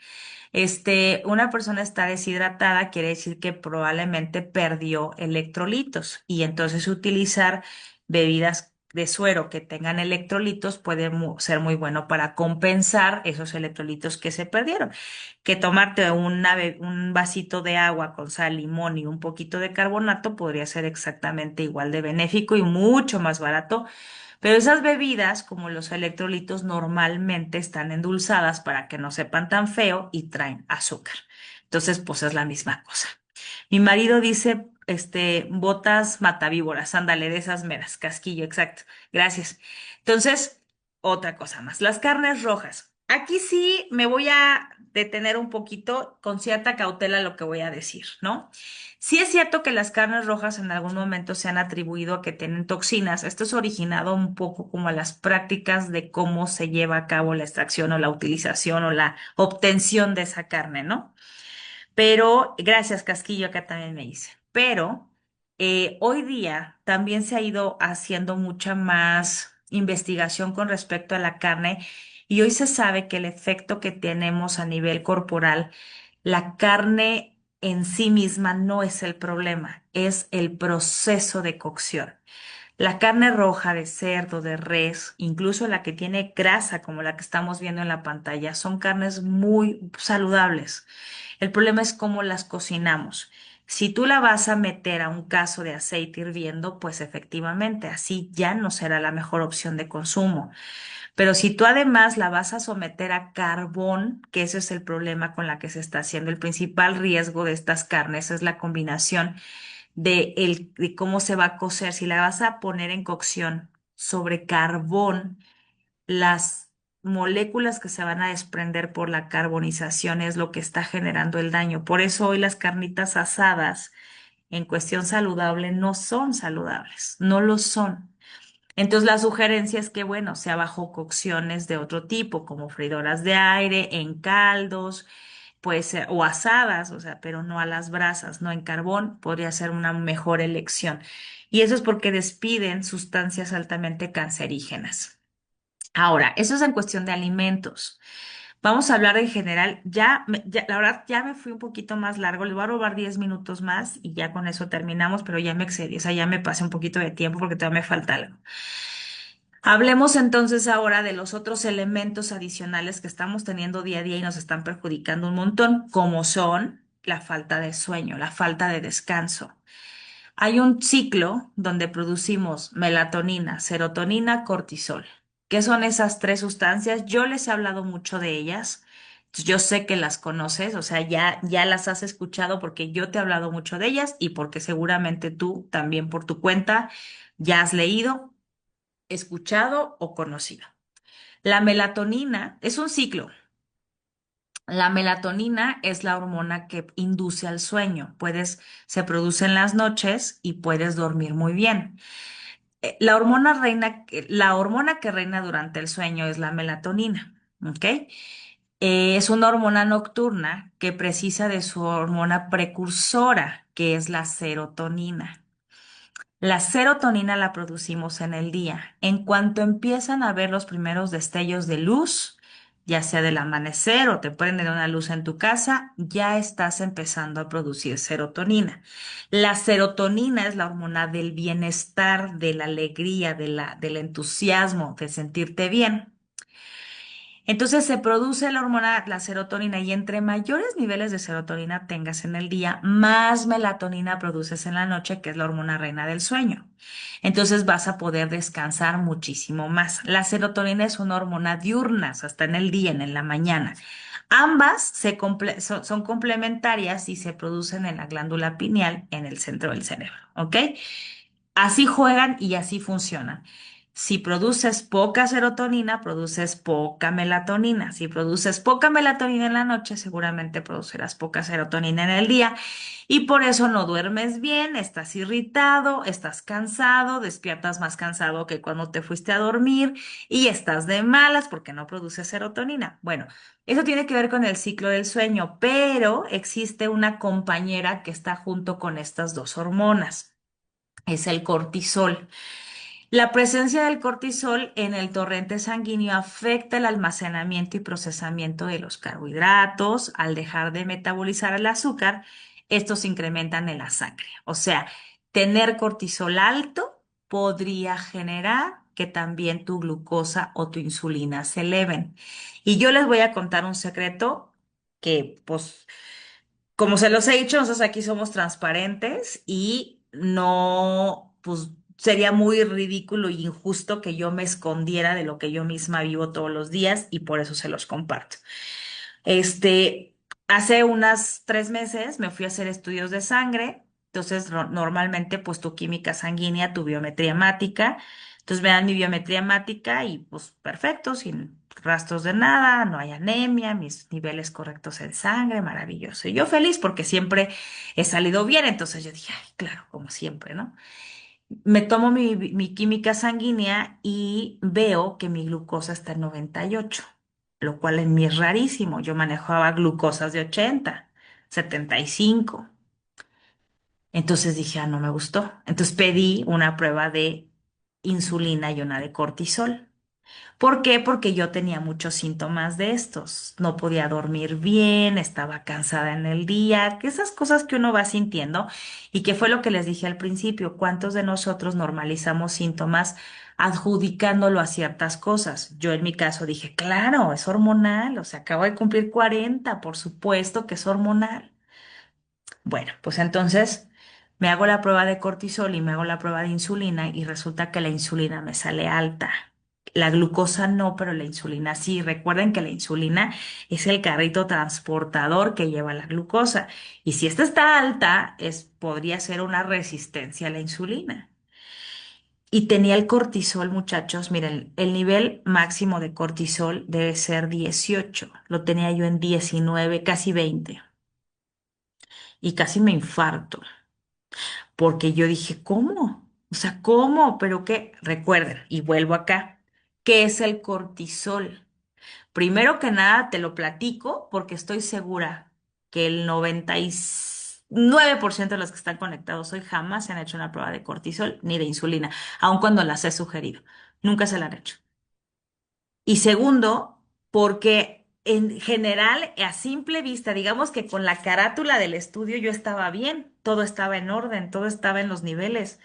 Speaker 1: Una persona está deshidratada quiere decir que probablemente perdió electrolitos y entonces utilizar bebidas de suero que tengan electrolitos puede ser muy bueno para compensar esos electrolitos que se perdieron. Que tomarte un vasito de agua con sal, limón y un poquito de carbonato podría ser exactamente igual de benéfico y mucho más barato, pero esas bebidas, como los electrolitos, normalmente están endulzadas para que no sepan tan feo y traen azúcar. Entonces, pues es la misma cosa. Mi marido dice, botas matavíboras, ándale, de esas meras, casquillo, exacto. Gracias. Entonces, otra cosa más, las carnes rojas. Aquí sí me voy a detener un poquito con cierta cautela lo que voy a decir, ¿no? Sí es cierto que las carnes rojas en algún momento se han atribuido a que tienen toxinas. Esto es originado un poco como a las prácticas de cómo se lleva a cabo la extracción o la utilización o la obtención de esa carne, ¿no? Pero, gracias, Casquillo, acá también me dice. Pero hoy día también se ha ido haciendo mucha más investigación con respecto a la carne y hoy se sabe que el efecto que tenemos a nivel corporal, la carne en sí misma no es el problema, es el proceso de cocción. La carne roja de cerdo, de res, incluso la que tiene grasa como la que estamos viendo en la pantalla, son carnes muy saludables. El problema es cómo las cocinamos. Si tú la vas a meter a un caso de aceite hirviendo, pues efectivamente así ya no será la mejor opción de consumo. Pero si tú además la vas a someter a carbón, que ese es el problema con la que se está haciendo, el principal riesgo de estas carnes es la combinación de cómo se va a cocer. Si la vas a poner en cocción sobre carbón, las moléculas que se van a desprender por la carbonización es lo que está generando el daño. Por eso hoy las carnitas asadas en cuestión saludable no son saludables, no lo son. Entonces la sugerencia es que, bueno, sea bajo cocciones de otro tipo, como freidoras de aire, en caldos, pues, o asadas, o sea, pero no a las brasas, no en carbón, podría ser una mejor elección. Y eso es porque despiden sustancias altamente cancerígenas. Ahora, eso es en cuestión de alimentos. Vamos a hablar en general. La verdad, ya me fui un poquito más largo. Les voy a robar 10 minutos más y ya con eso terminamos, pero ya me excedí. O sea, ya me pasé un poquito de tiempo porque todavía me falta algo. Hablemos entonces ahora de los otros elementos adicionales que estamos teniendo día a día y nos están perjudicando un montón, como son la falta de sueño, la falta de descanso. Hay un ciclo donde producimos melatonina, serotonina, cortisol. ¿Qué son esas tres sustancias? Yo les he hablado mucho de ellas. Yo sé que las conoces, o sea, ya las has escuchado porque yo te he hablado mucho de ellas y porque seguramente tú también por tu cuenta ya has leído, escuchado o conocido. La melatonina es un ciclo. La melatonina es la hormona que induce al sueño. Se produce en las noches y puedes dormir muy bien. La hormona que reina durante el sueño es la melatonina, ¿ok? Es una hormona nocturna que precisa de su hormona precursora, que es la serotonina. La serotonina la producimos en el día. En cuanto empiezan a ver los primeros destellos de luz, ya sea del amanecer o te prenden una luz en tu casa, ya estás empezando a producir serotonina. La serotonina es la hormona del bienestar, de la alegría, del entusiasmo, de sentirte bien. Entonces se produce la hormona, la serotonina, y entre mayores niveles de serotonina tengas en el día, más melatonina produces en la noche, que es la hormona reina del sueño. Entonces vas a poder descansar muchísimo más. La serotonina es una hormona diurna, o sea, está en el día, en la mañana. Ambas son complementarias y se producen en la glándula pineal en el centro del cerebro, ¿ok? Así juegan y así funcionan. Si produces poca serotonina, produces poca melatonina. Si produces poca melatonina en la noche, seguramente producirás poca serotonina en el día. Y por eso no duermes bien, estás irritado, estás cansado, despiertas más cansado que cuando te fuiste a dormir y estás de malas porque no produces serotonina. Bueno, eso tiene que ver con el ciclo del sueño, pero existe una compañera que está junto con estas dos hormonas. Es el cortisol. La presencia del cortisol en el torrente sanguíneo afecta el almacenamiento y procesamiento de los carbohidratos. Al dejar de metabolizar el azúcar, estos se incrementan en la sangre. O sea, tener cortisol alto podría generar que también tu glucosa o tu insulina se eleven. Y yo les voy a contar un secreto que, pues, como se los he dicho, nosotros aquí somos transparentes y no, pues sería muy ridículo e injusto que yo me escondiera de lo que yo misma vivo todos los días y por eso se los comparto. Este, hace unas 3 meses me fui a hacer estudios de sangre, entonces normalmente pues tu química sanguínea, tu biometría hemática, entonces me dan mi biometría hemática y pues perfecto, sin rastros de nada, no hay anemia, mis niveles correctos en sangre, maravilloso. Y yo feliz porque siempre he salido bien, entonces yo dije, ay, claro, como siempre, ¿no? Me tomo mi química sanguínea y veo que mi glucosa está en 98, lo cual en mí es rarísimo. Yo manejaba glucosas de 80, 75. Entonces dije, ah, no me gustó. Entonces pedí una prueba de insulina y una de cortisol. ¿Por qué? Porque yo tenía muchos síntomas de estos. No podía dormir bien, estaba cansada en el día, que esas cosas que uno va sintiendo y que fue lo que les dije al principio. ¿Cuántos de nosotros normalizamos síntomas adjudicándolo a ciertas cosas? Yo en mi caso dije, claro, es hormonal, o sea, acabo de cumplir 40, por supuesto que es hormonal. Bueno, pues entonces me hago la prueba de cortisol y me hago la prueba de insulina y resulta que la insulina me sale alta. La glucosa no, pero la insulina sí. Recuerden que la insulina es el carrito transportador que lleva la glucosa. Y si esta está alta, podría ser una resistencia a la insulina. Y tenía el cortisol, muchachos. Miren, el nivel máximo de cortisol debe ser 18. Lo tenía yo en 19, casi 20. Y casi me infarto. Porque yo dije, ¿cómo? O sea, ¿cómo? Pero qué, recuerden, y vuelvo acá, ¿qué es el cortisol? Primero que nada, te lo platico porque estoy segura que el 99% de los que están conectados hoy jamás se han hecho una prueba de cortisol ni de insulina, aun cuando las he sugerido. Nunca se la han hecho. Y segundo, porque en general, a simple vista, digamos que con la carátula del estudio yo estaba bien, todo estaba en orden, todo estaba en los niveles,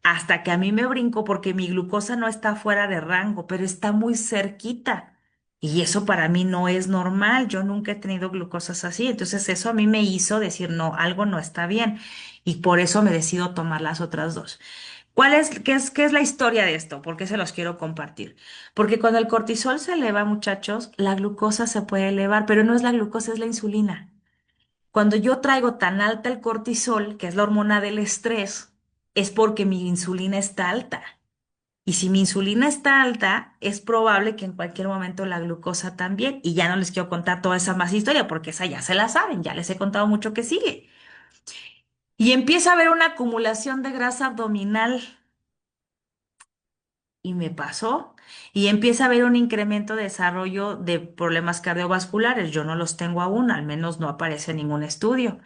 Speaker 1: hasta que a mí me brincó porque mi glucosa no está fuera de rango, pero está muy cerquita. Y eso para mí no es normal, yo nunca he tenido glucosas así, entonces eso a mí me hizo decir, no, algo no está bien, y por eso me decido tomar las otras dos. ¿Qué es la historia de esto? ¿Por qué se los quiero compartir? Porque cuando el cortisol se eleva, muchachos, la glucosa se puede elevar, pero no es la glucosa, es la insulina. Cuando yo traigo tan alta el cortisol, que es la hormona del estrés, es porque mi insulina está alta. Y si mi insulina está alta, es probable que en cualquier momento la glucosa también. Y ya no les quiero contar toda esa más historia, porque esa ya se la saben, ya les he contado mucho que sigue. Y empieza a haber una acumulación de grasa abdominal. Y me pasó. Y empieza a haber un incremento de desarrollo de problemas cardiovasculares. Yo no los tengo aún, al menos no aparece en ningún estudio.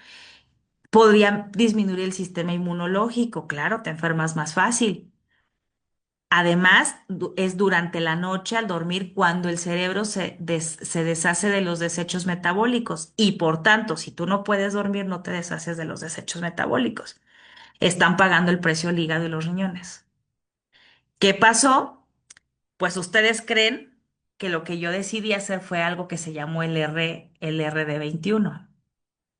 Speaker 1: Podría disminuir el sistema inmunológico, claro, te enfermas más fácil. Además, es durante la noche al dormir cuando el cerebro se deshace de los desechos metabólicos y por tanto, si tú no puedes dormir, no te deshaces de los desechos metabólicos. Están pagando el precio el hígado y los riñones. ¿Qué pasó? Pues ustedes creen que lo que yo decidí hacer fue algo que se llamó el RD21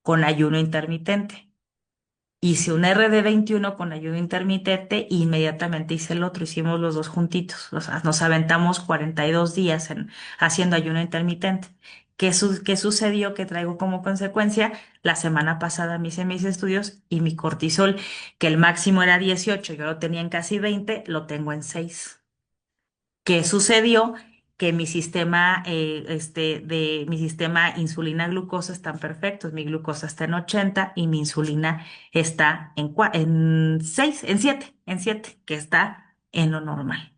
Speaker 1: con ayuno intermitente. Hice un RD21 con ayuno intermitente e inmediatamente hice el otro. Hicimos los dos juntitos. O sea, nos aventamos 42 días haciendo ayuno intermitente. ¿Qué sucedió? Que traigo como consecuencia, la semana pasada me hice mis estudios y mi cortisol, que el máximo era 18, yo lo tenía en casi 20, lo tengo en 6. ¿Qué sucedió? Que mi sistema insulina-glucosa están perfectos. Mi glucosa está en 80 y mi insulina está en 6, en siete, que está en lo normal.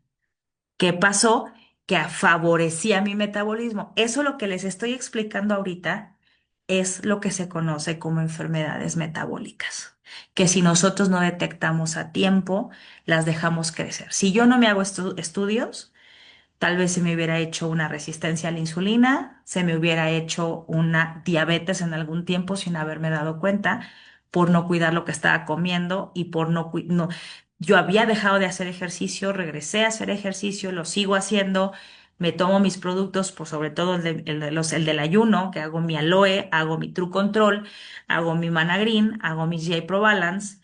Speaker 1: ¿Qué pasó? Que favorecía mi metabolismo. Eso lo que les estoy explicando ahorita es lo que se conoce como enfermedades metabólicas, que si nosotros no detectamos a tiempo, las dejamos crecer. Si yo no me hago estudios, tal vez se me hubiera hecho una resistencia a la insulina, se me hubiera hecho una diabetes en algún tiempo sin haberme dado cuenta por no cuidar lo que estaba comiendo y por no. Yo había dejado de hacer ejercicio, regresé a hacer ejercicio, lo sigo haciendo, me tomo mis productos, por sobre todo el del ayuno, que hago mi aloe, hago mi True Control, hago mi Managreen, hago mi GI Pro Balance.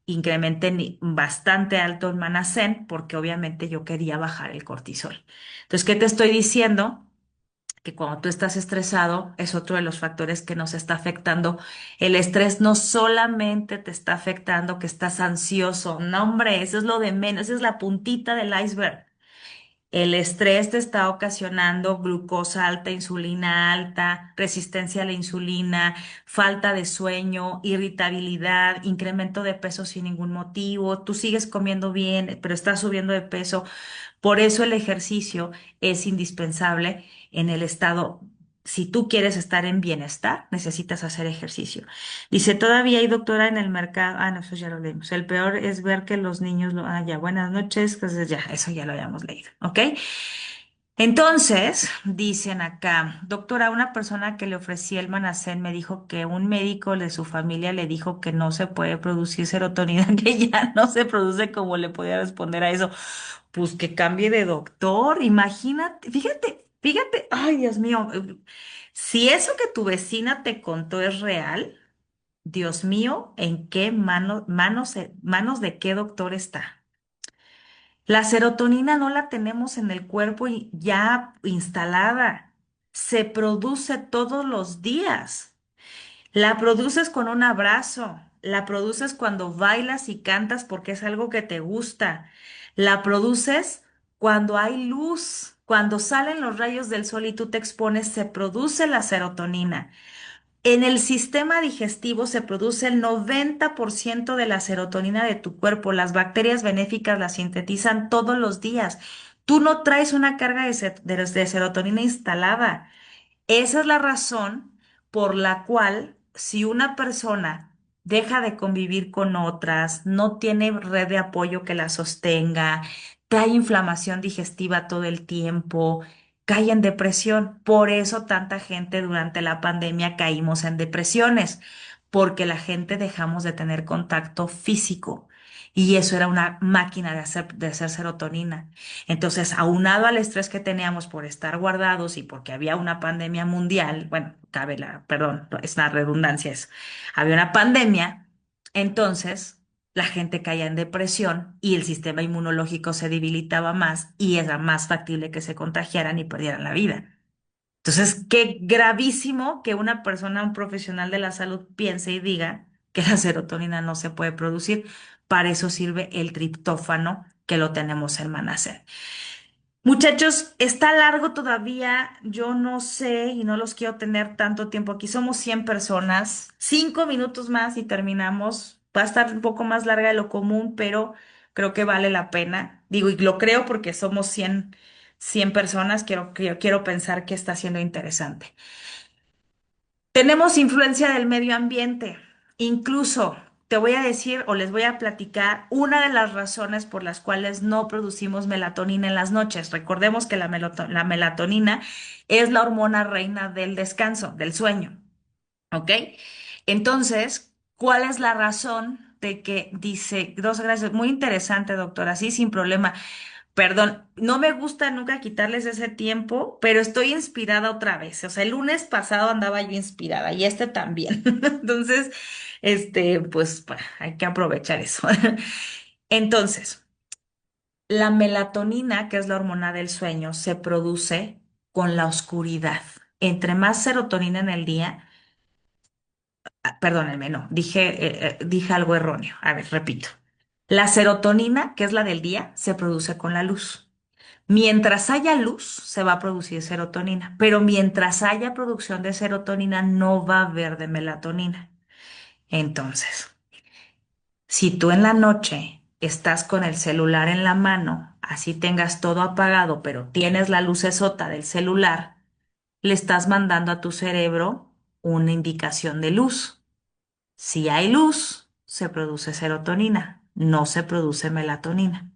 Speaker 1: Incrementé bastante alto el Manasen porque obviamente yo quería bajar el cortisol. Entonces, ¿qué te estoy diciendo? Que cuando tú estás estresado es otro de los factores que nos está afectando. El estrés no solamente te está afectando que estás ansioso, no, hombre, eso es lo de menos, esa es la puntita del iceberg. El estrés te está ocasionando glucosa alta, insulina alta, resistencia a la insulina, falta de sueño, irritabilidad, incremento de peso sin ningún motivo. Tú sigues comiendo bien, pero estás subiendo de peso. Por eso el ejercicio es indispensable en el estado. Si tú quieres estar en bienestar, necesitas hacer ejercicio. Dice, todavía hay doctora en el mercado. Ah, no, eso ya lo leímos. El peor es ver que los niños lo. Ah, ya, buenas noches. Entonces ya, eso ya lo habíamos leído. ¿Ok? Entonces, dicen acá, doctora, una persona que le ofrecía el Manacén me dijo que un médico de su familia le dijo que no se puede producir serotonina, que ya no se produce. Como le podía responder a eso? Pues que cambie de doctor, imagínate, fíjate, ay Dios mío, si eso que tu vecina te contó es real, Dios mío, ¿en qué manos de qué doctor está? La serotonina no la tenemos en el cuerpo ya instalada, se produce todos los días. La produces con un abrazo, la produces cuando bailas y cantas porque es algo que te gusta, la produces cuando hay luz, cuando salen los rayos del sol y tú te expones, se produce la serotonina. En el sistema digestivo se produce el 90% de la serotonina de tu cuerpo. Las bacterias benéficas la sintetizan todos los días. Tú no traes una carga de serotonina instalada. Esa es la razón por la cual si una persona deja de convivir con otras, no tiene red de apoyo que la sostenga, trae inflamación digestiva todo el tiempo, cae en depresión. Por eso tanta gente durante la pandemia caímos en depresiones, porque la gente dejamos de tener contacto físico. Y eso era una máquina de hacer serotonina. Entonces, aunado al estrés que teníamos por estar guardados y porque había una pandemia mundial, bueno, perdón, es una redundancia eso, había una pandemia, entonces la gente caía en depresión y el sistema inmunológico se debilitaba más y era más factible que se contagiaran y perdieran la vida. Entonces, qué gravísimo que una persona, un profesional de la salud, piense y diga que la serotonina no se puede producir. Para eso sirve el triptófano que lo tenemos en Manacer. Muchachos, está largo todavía. Yo no sé y no los quiero tener tanto tiempo aquí. Somos 100 personas, 5 minutos más y terminamos. Va a estar un poco más larga de lo común, pero creo que vale la pena. Digo, y lo creo porque somos 100 personas. Quiero pensar que está siendo interesante. Tenemos influencia del medio ambiente. Incluso te voy a decir o les voy a platicar una de las razones por las cuales no producimos melatonina en las noches. Recordemos que la melatonina es la hormona reina del descanso, del sueño. ¿Ok? Entonces, ¿cuál es la razón de que dice, dos gracias, muy interesante, doctora, sí, sin problema. Perdón, no me gusta nunca quitarles ese tiempo, pero estoy inspirada otra vez. O sea, el lunes pasado andaba yo inspirada y este también. Entonces, pues hay que aprovechar eso. Entonces, la melatonina, que es la hormona del sueño, se produce con la oscuridad. Entre más serotonina en el día, perdónenme, no, dije algo erróneo. A ver, repito. La serotonina, que es la del día, se produce con la luz. Mientras haya luz, se va a producir serotonina, pero mientras haya producción de serotonina, no va a haber de melatonina. Entonces, si tú en la noche estás con el celular en la mano, así tengas todo apagado, pero tienes la lucesota del celular, le estás mandando a tu cerebro una indicación de luz. Si hay luz, se produce serotonina, no se produce melatonina.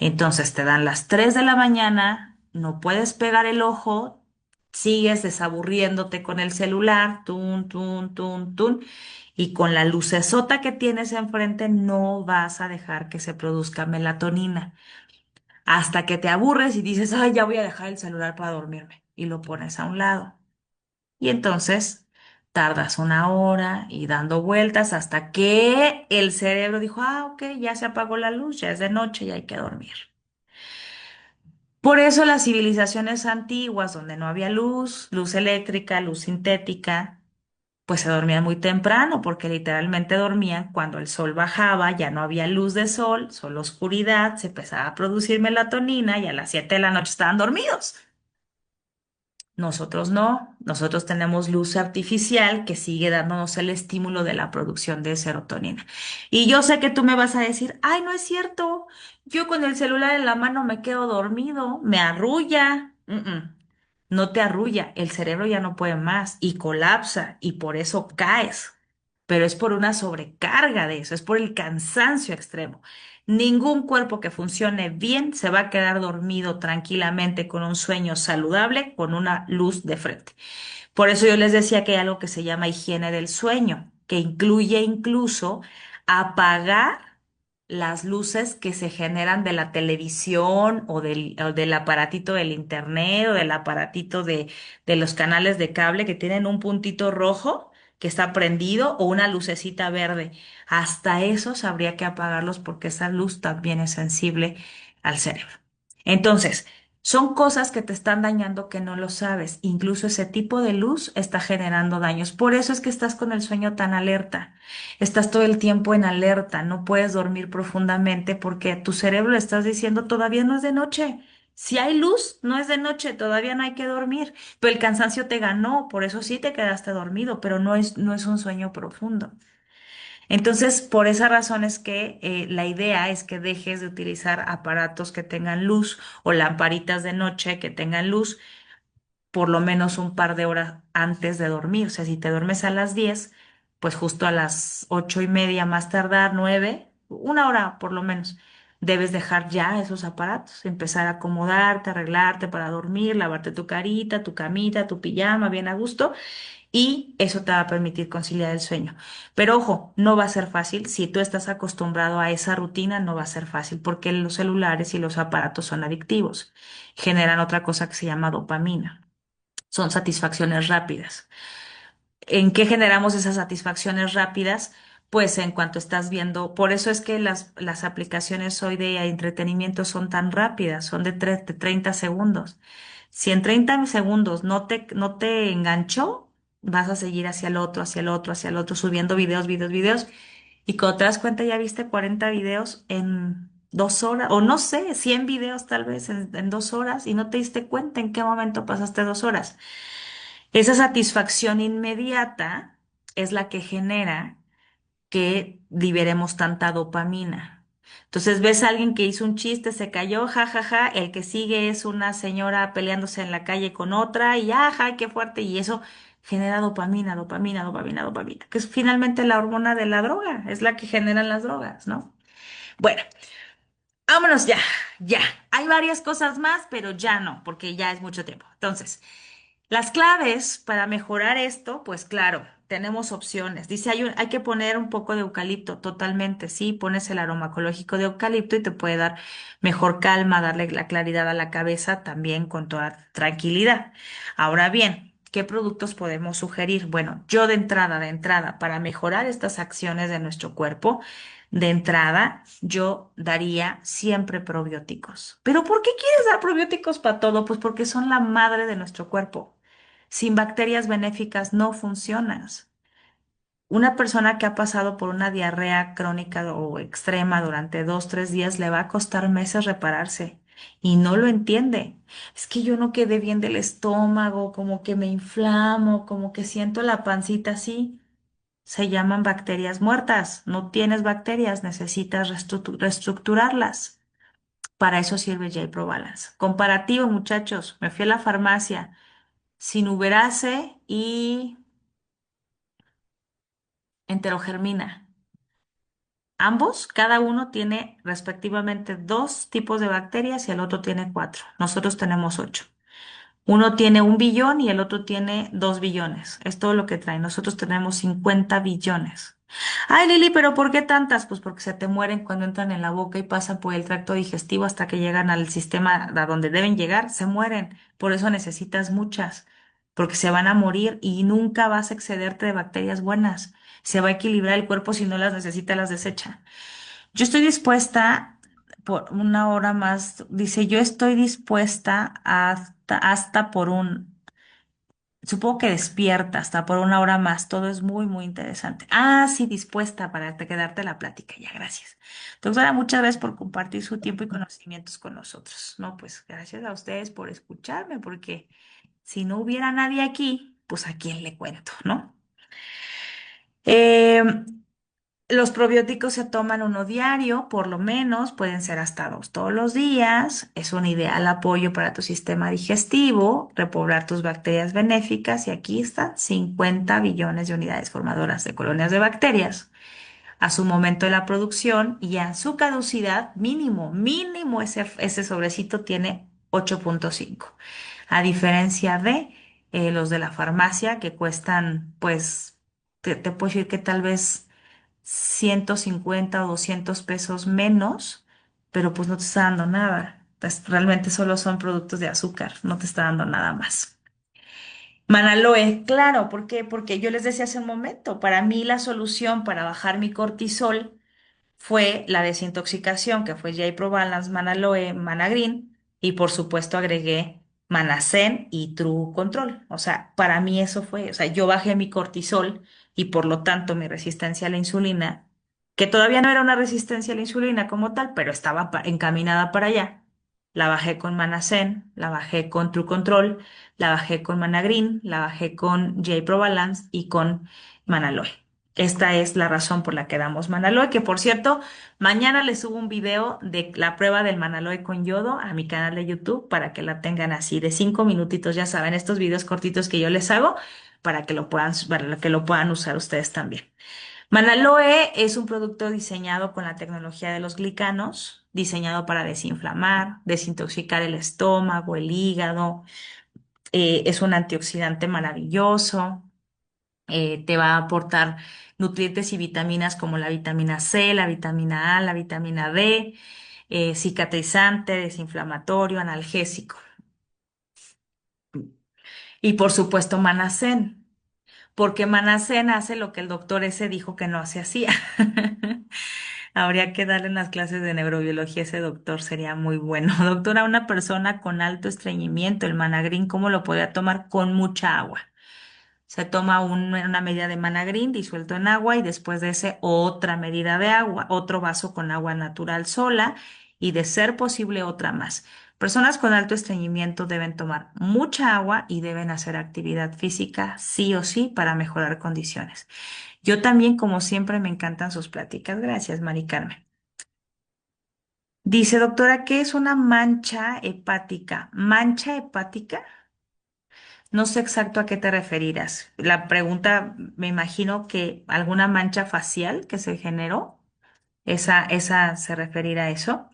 Speaker 1: Entonces te dan las 3 de la mañana, no puedes pegar el ojo, sigues desaburriéndote con el celular, tun, tun, tun, tun, y con la lucesota que tienes enfrente no vas a dejar que se produzca melatonina. Hasta que te aburres y dices, ay, ya voy a dejar el celular para dormirme, y lo pones a un lado. Y entonces tardas una hora y dando vueltas hasta que el cerebro dijo, ah, ok, ya se apagó la luz, ya es de noche y hay que dormir. Por eso las civilizaciones antiguas, donde no había luz, luz eléctrica, luz sintética, pues se dormían muy temprano, porque literalmente dormían cuando el sol bajaba, ya no había luz de sol, solo oscuridad, se empezaba a producir melatonina y a las 7 de la noche estaban dormidos. Nosotros no, nosotros tenemos luz artificial que sigue dándonos el estímulo de la producción de serotonina. Y yo sé que tú me vas a decir, ay, no es cierto, yo con el celular en la mano me quedo dormido, me arrulla. No te arrulla, el cerebro ya no puede más y colapsa y por eso caes. Pero es por una sobrecarga de eso, es por el cansancio extremo. Ningún cuerpo que funcione bien se va a quedar dormido tranquilamente con un sueño saludable, con una luz de frente. Por eso yo les decía que hay algo que se llama higiene del sueño, que incluye incluso apagar las luces que se generan de la televisión o del aparatito del internet o del aparatito de los canales de cable que tienen un puntito rojo que está prendido o una lucecita verde. Hasta esos habría que apagarlos porque esa luz también es sensible al cerebro. Entonces, son cosas que te están dañando que no lo sabes. Incluso ese tipo de luz está generando daños. Por eso es que estás con el sueño tan alerta. Estás todo el tiempo en alerta. No puedes dormir profundamente porque a tu cerebro le estás diciendo todavía no es de noche. Si hay luz, no es de noche, todavía no hay que dormir. Pero el cansancio te ganó, por eso sí te quedaste dormido, pero no es un sueño profundo. Entonces, por esa razón es que la idea es que dejes de utilizar aparatos que tengan luz o lamparitas de noche que tengan luz por lo menos un par de horas antes de dormir. O sea, si te duermes a las 10, pues justo a las 8:30 más tardar, 9, una hora por lo menos, debes dejar ya esos aparatos, empezar a acomodarte, arreglarte para dormir, lavarte tu carita, tu camita, tu pijama, bien a gusto y eso te va a permitir conciliar el sueño. Pero ojo, no va a ser fácil. Si tú estás acostumbrado a esa rutina, no va a ser fácil porque los celulares y los aparatos son adictivos. Generan otra cosa que se llama dopamina. Son satisfacciones rápidas. ¿En qué generamos esas satisfacciones rápidas? pues en cuanto estás viendo, por eso es que las aplicaciones hoy de entretenimiento son tan rápidas, son de 30 segundos. Si en 30 segundos no te enganchó, vas a seguir hacia el otro, hacia el otro, hacia el otro, subiendo videos, videos, videos. Y cuando te das cuenta ya viste 40 videos en 2 horas, o no sé, 100 videos tal vez en 2 horas y no te diste cuenta en qué momento pasaste 2 horas. Esa satisfacción inmediata es la que genera que liberemos tanta dopamina. Entonces ves a alguien que hizo un chiste, se cayó, ja, ja, ja, el que sigue es una señora peleándose en la calle con otra y ajá, qué fuerte, y eso genera dopamina, dopamina, dopamina, dopamina, que es finalmente la hormona de la droga, es la que generan las drogas, ¿no? Bueno, vámonos ya, ya. Hay varias cosas más, pero ya no, porque ya es mucho tiempo. Entonces, las claves para mejorar esto, pues claro, tenemos opciones. Dice, hay que poner un poco de eucalipto, totalmente, sí, pones el aroma ecológico de eucalipto y te puede dar mejor calma, darle la claridad a la cabeza también con toda tranquilidad. Ahora bien, ¿qué productos podemos sugerir? Bueno, yo de entrada, para mejorar estas acciones de nuestro cuerpo, de entrada, yo daría siempre probióticos. ¿Pero por qué quieres dar probióticos para todo? Pues porque son la madre de nuestro cuerpo. Sin bacterias benéficas no funcionas. Una persona que ha pasado por una diarrea crónica o extrema durante 2, 3 días le va a costar meses repararse y no lo entiende. Es que yo no quedé bien del estómago, como que me inflamo, como que siento la pancita así. Se llaman bacterias muertas. No tienes bacterias, necesitas reestructurarlas. Para eso sirve J-Pro Balance. Comparativo, muchachos. Me fui a la farmacia sin uberase y enterogermina. Ambos, cada uno tiene respectivamente 2 tipos de bacterias y el otro tiene 4. Nosotros tenemos 8. Uno tiene 1 billón y el otro tiene 2 billones. Es todo lo que trae. Nosotros tenemos 50 billones. Ay, Lili, pero ¿por qué tantas? Pues porque se te mueren cuando entran en la boca y pasan por el tracto digestivo hasta que llegan al sistema a donde deben llegar. Se mueren. Por eso necesitas muchas, porque se van a morir y nunca vas a excederte de bacterias buenas. Se va a equilibrar el cuerpo si no las necesita, las desecha. Yo estoy dispuesta por 1 hora más, dice, yo estoy dispuesta hasta por supongo que despierta hasta por 1 hora más, todo es muy, muy interesante. Ah, sí, dispuesta para quedarte la plática, ya, gracias. Doctora, muchas gracias por compartir su tiempo y conocimientos con nosotros. No, pues gracias a ustedes por escucharme, porque si no hubiera nadie aquí, pues a quién le cuento, ¿no? Eh, los probióticos se toman uno diario, por lo menos, pueden ser hasta 2 todos los días. Es un ideal apoyo para tu sistema digestivo, repoblar tus bacterias benéficas y aquí están 50 billones de unidades formadoras de colonias de bacterias a su momento de la producción y a su caducidad mínimo, mínimo ese sobrecito tiene 8,5. A diferencia de los de la farmacia que cuestan, pues, te puedo decir que tal vez 150 o 200 pesos menos, pero pues no te está dando nada. Pues, realmente solo son productos de azúcar, no te está dando nada más. Manaloe, claro, ¿por qué? Porque yo les decía hace un momento, para mí la solución para bajar mi cortisol fue la desintoxicación, que fue J Balance, Manaloe, Managreen, y por supuesto agregué Manazen y True Control. O sea, para mí eso fue, o sea, yo bajé mi cortisol y por lo tanto mi resistencia a la insulina, que todavía no era una resistencia a la insulina como tal, pero estaba encaminada para allá. La bajé con Manazen, la bajé con True Control, la bajé con Managreen, la bajé con J Balance y con Manaloe. Esta es la razón por la que damos Manaloe, que por cierto, mañana les subo un video de la prueba del Manaloe con yodo a mi canal de YouTube para que la tengan así de 5 minutitos, ya saben, estos videos cortitos que yo les hago para que lo puedan usar ustedes también. Manaloe es un producto diseñado con la tecnología de los glicanos, diseñado para desinflamar, desintoxicar el estómago, el hígado, es un antioxidante maravilloso, te va a aportar nutrientes y vitaminas como la vitamina C, la vitamina A, la vitamina D, cicatrizante, desinflamatorio, analgésico. Y por supuesto, Manasen. porque Manacén hace lo que el doctor ese dijo que no se hacía. Habría que darle unas clases de neurobiología a ese doctor, sería muy bueno. Doctora, una persona con alto estreñimiento, el Managrín, ¿cómo lo podría tomar? Con mucha agua. Se toma una medida de Managrín disuelto en agua y después de ese otra medida de agua, otro vaso con agua natural sola y de ser posible otra más. Personas con alto estreñimiento deben tomar mucha agua y deben hacer actividad física sí o sí para mejorar condiciones. Yo también, como siempre, me encantan sus pláticas. Gracias, Mari Carmen. Dice, doctora, ¿qué es una mancha hepática? ¿Mancha hepática? No sé exacto a qué te referirás. La pregunta, me imagino que alguna mancha facial que se generó, esa se referirá a eso.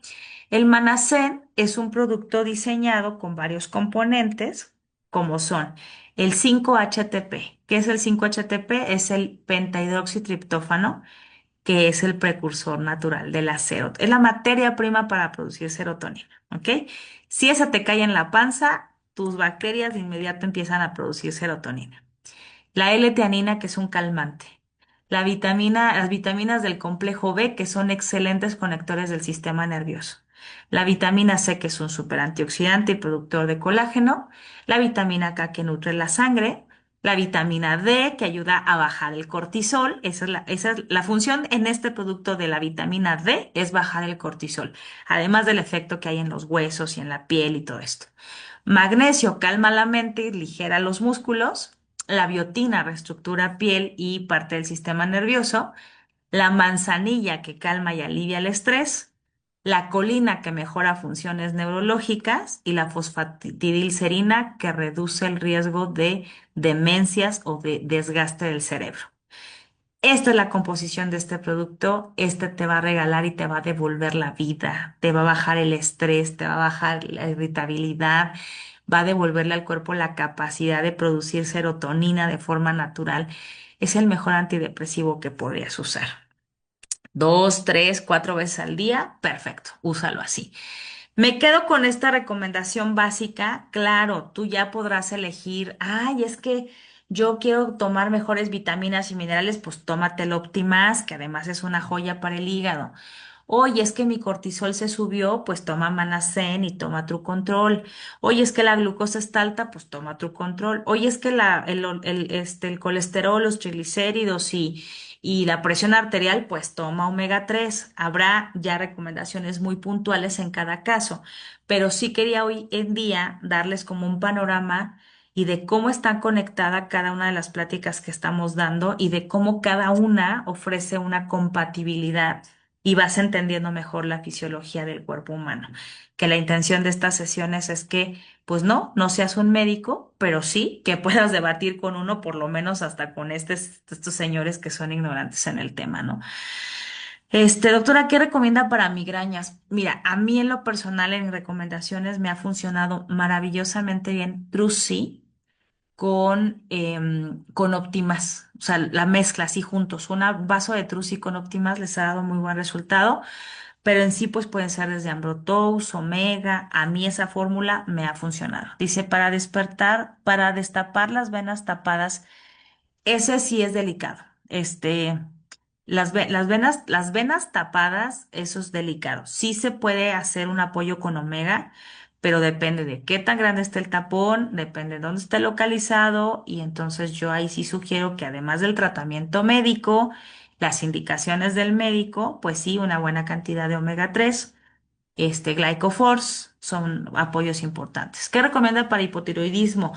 Speaker 1: El Manacén es un producto diseñado con varios componentes, como son el 5-HTP. ¿Qué es el 5-HTP? Es el pentahidroxitriptófano, que es el precursor natural de la serotonina. Es la materia prima para producir serotonina, ¿ok? Si esa te cae en la panza, tus bacterias de inmediato empiezan a producir serotonina. La L-teanina, que es un calmante. Las vitaminas del complejo B, que son excelentes conectores del sistema nervioso. La vitamina C, que es un superantioxidante y productor de colágeno. La vitamina K, que nutre la sangre. La vitamina D, que ayuda a bajar el cortisol. Esa es la función en este producto de la vitamina D, es bajar el cortisol, además del efecto que hay en los huesos y en la piel y todo esto. Magnesio calma la mente y ligera los músculos. La biotina reestructura piel y parte del sistema nervioso. La manzanilla que calma y alivia el estrés. La colina que mejora funciones neurológicas y la fosfatidilcerina que reduce el riesgo de demencias o de desgaste del cerebro. Esta es la composición de este producto. Este te va a regalar y te va a devolver la vida, te va a bajar el estrés, te va a bajar la irritabilidad, va a devolverle al cuerpo la capacidad de producir serotonina de forma natural. Es el mejor antidepresivo que podrías usar. 2, 3, 4 veces al día, perfecto, úsalo así. Me quedo con esta recomendación básica. Claro, tú ya podrás elegir, ay, es que yo quiero tomar mejores vitaminas y minerales, pues tómate el Optimas, que además es una joya para el hígado. Oye, es que mi cortisol se subió, pues toma Manacén y toma True Control. Oye, es que la glucosa está alta, pues toma True Control. Oye, es que el colesterol, los triglicéridos y la presión arterial, pues toma omega 3. Habrá ya recomendaciones muy puntuales en cada caso, pero sí quería hoy en día darles como un panorama y de cómo está conectada cada una de las pláticas que estamos dando y de cómo cada una ofrece una compatibilidad y vas entendiendo mejor la fisiología del cuerpo humano. Que la intención de estas sesiones es que, pues no seas un médico, pero sí que puedas debatir con uno, por lo menos hasta con estos señores que son ignorantes en el tema, ¿no? Doctora, ¿qué recomienda para migrañas? Mira, a mí en lo personal en recomendaciones me ha funcionado maravillosamente bien Trucy con Optimas, o sea, la mezcla así juntos. Un vaso de Trucy con Optimas les ha dado muy buen resultado, pero en sí pues pueden ser desde Ambrotous, Omega. A mí esa fórmula me ha funcionado. Dice, para despertar, para destapar las venas tapadas, ese sí es delicado. Las venas tapadas, eso es delicado. Sí se puede hacer un apoyo con omega, pero depende de qué tan grande esté el tapón, depende de dónde esté localizado, y entonces yo ahí sí sugiero que además del tratamiento médico, las indicaciones del médico, pues sí, una buena cantidad de omega 3. Glycoforce son apoyos importantes. ¿Qué recomienda para hipotiroidismo?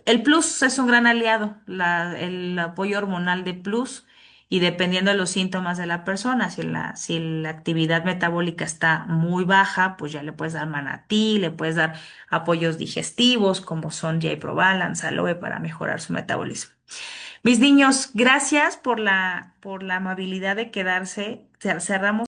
Speaker 1: El Plus es un gran aliado, el apoyo hormonal de Plus, y dependiendo de los síntomas de la persona, si la actividad metabólica está muy baja, pues ya le puedes dar Manatí, le puedes dar apoyos digestivos como son J-Probalance, Aloe para mejorar su metabolismo. Mis niños, gracias por la amabilidad de quedarse. Cerramos.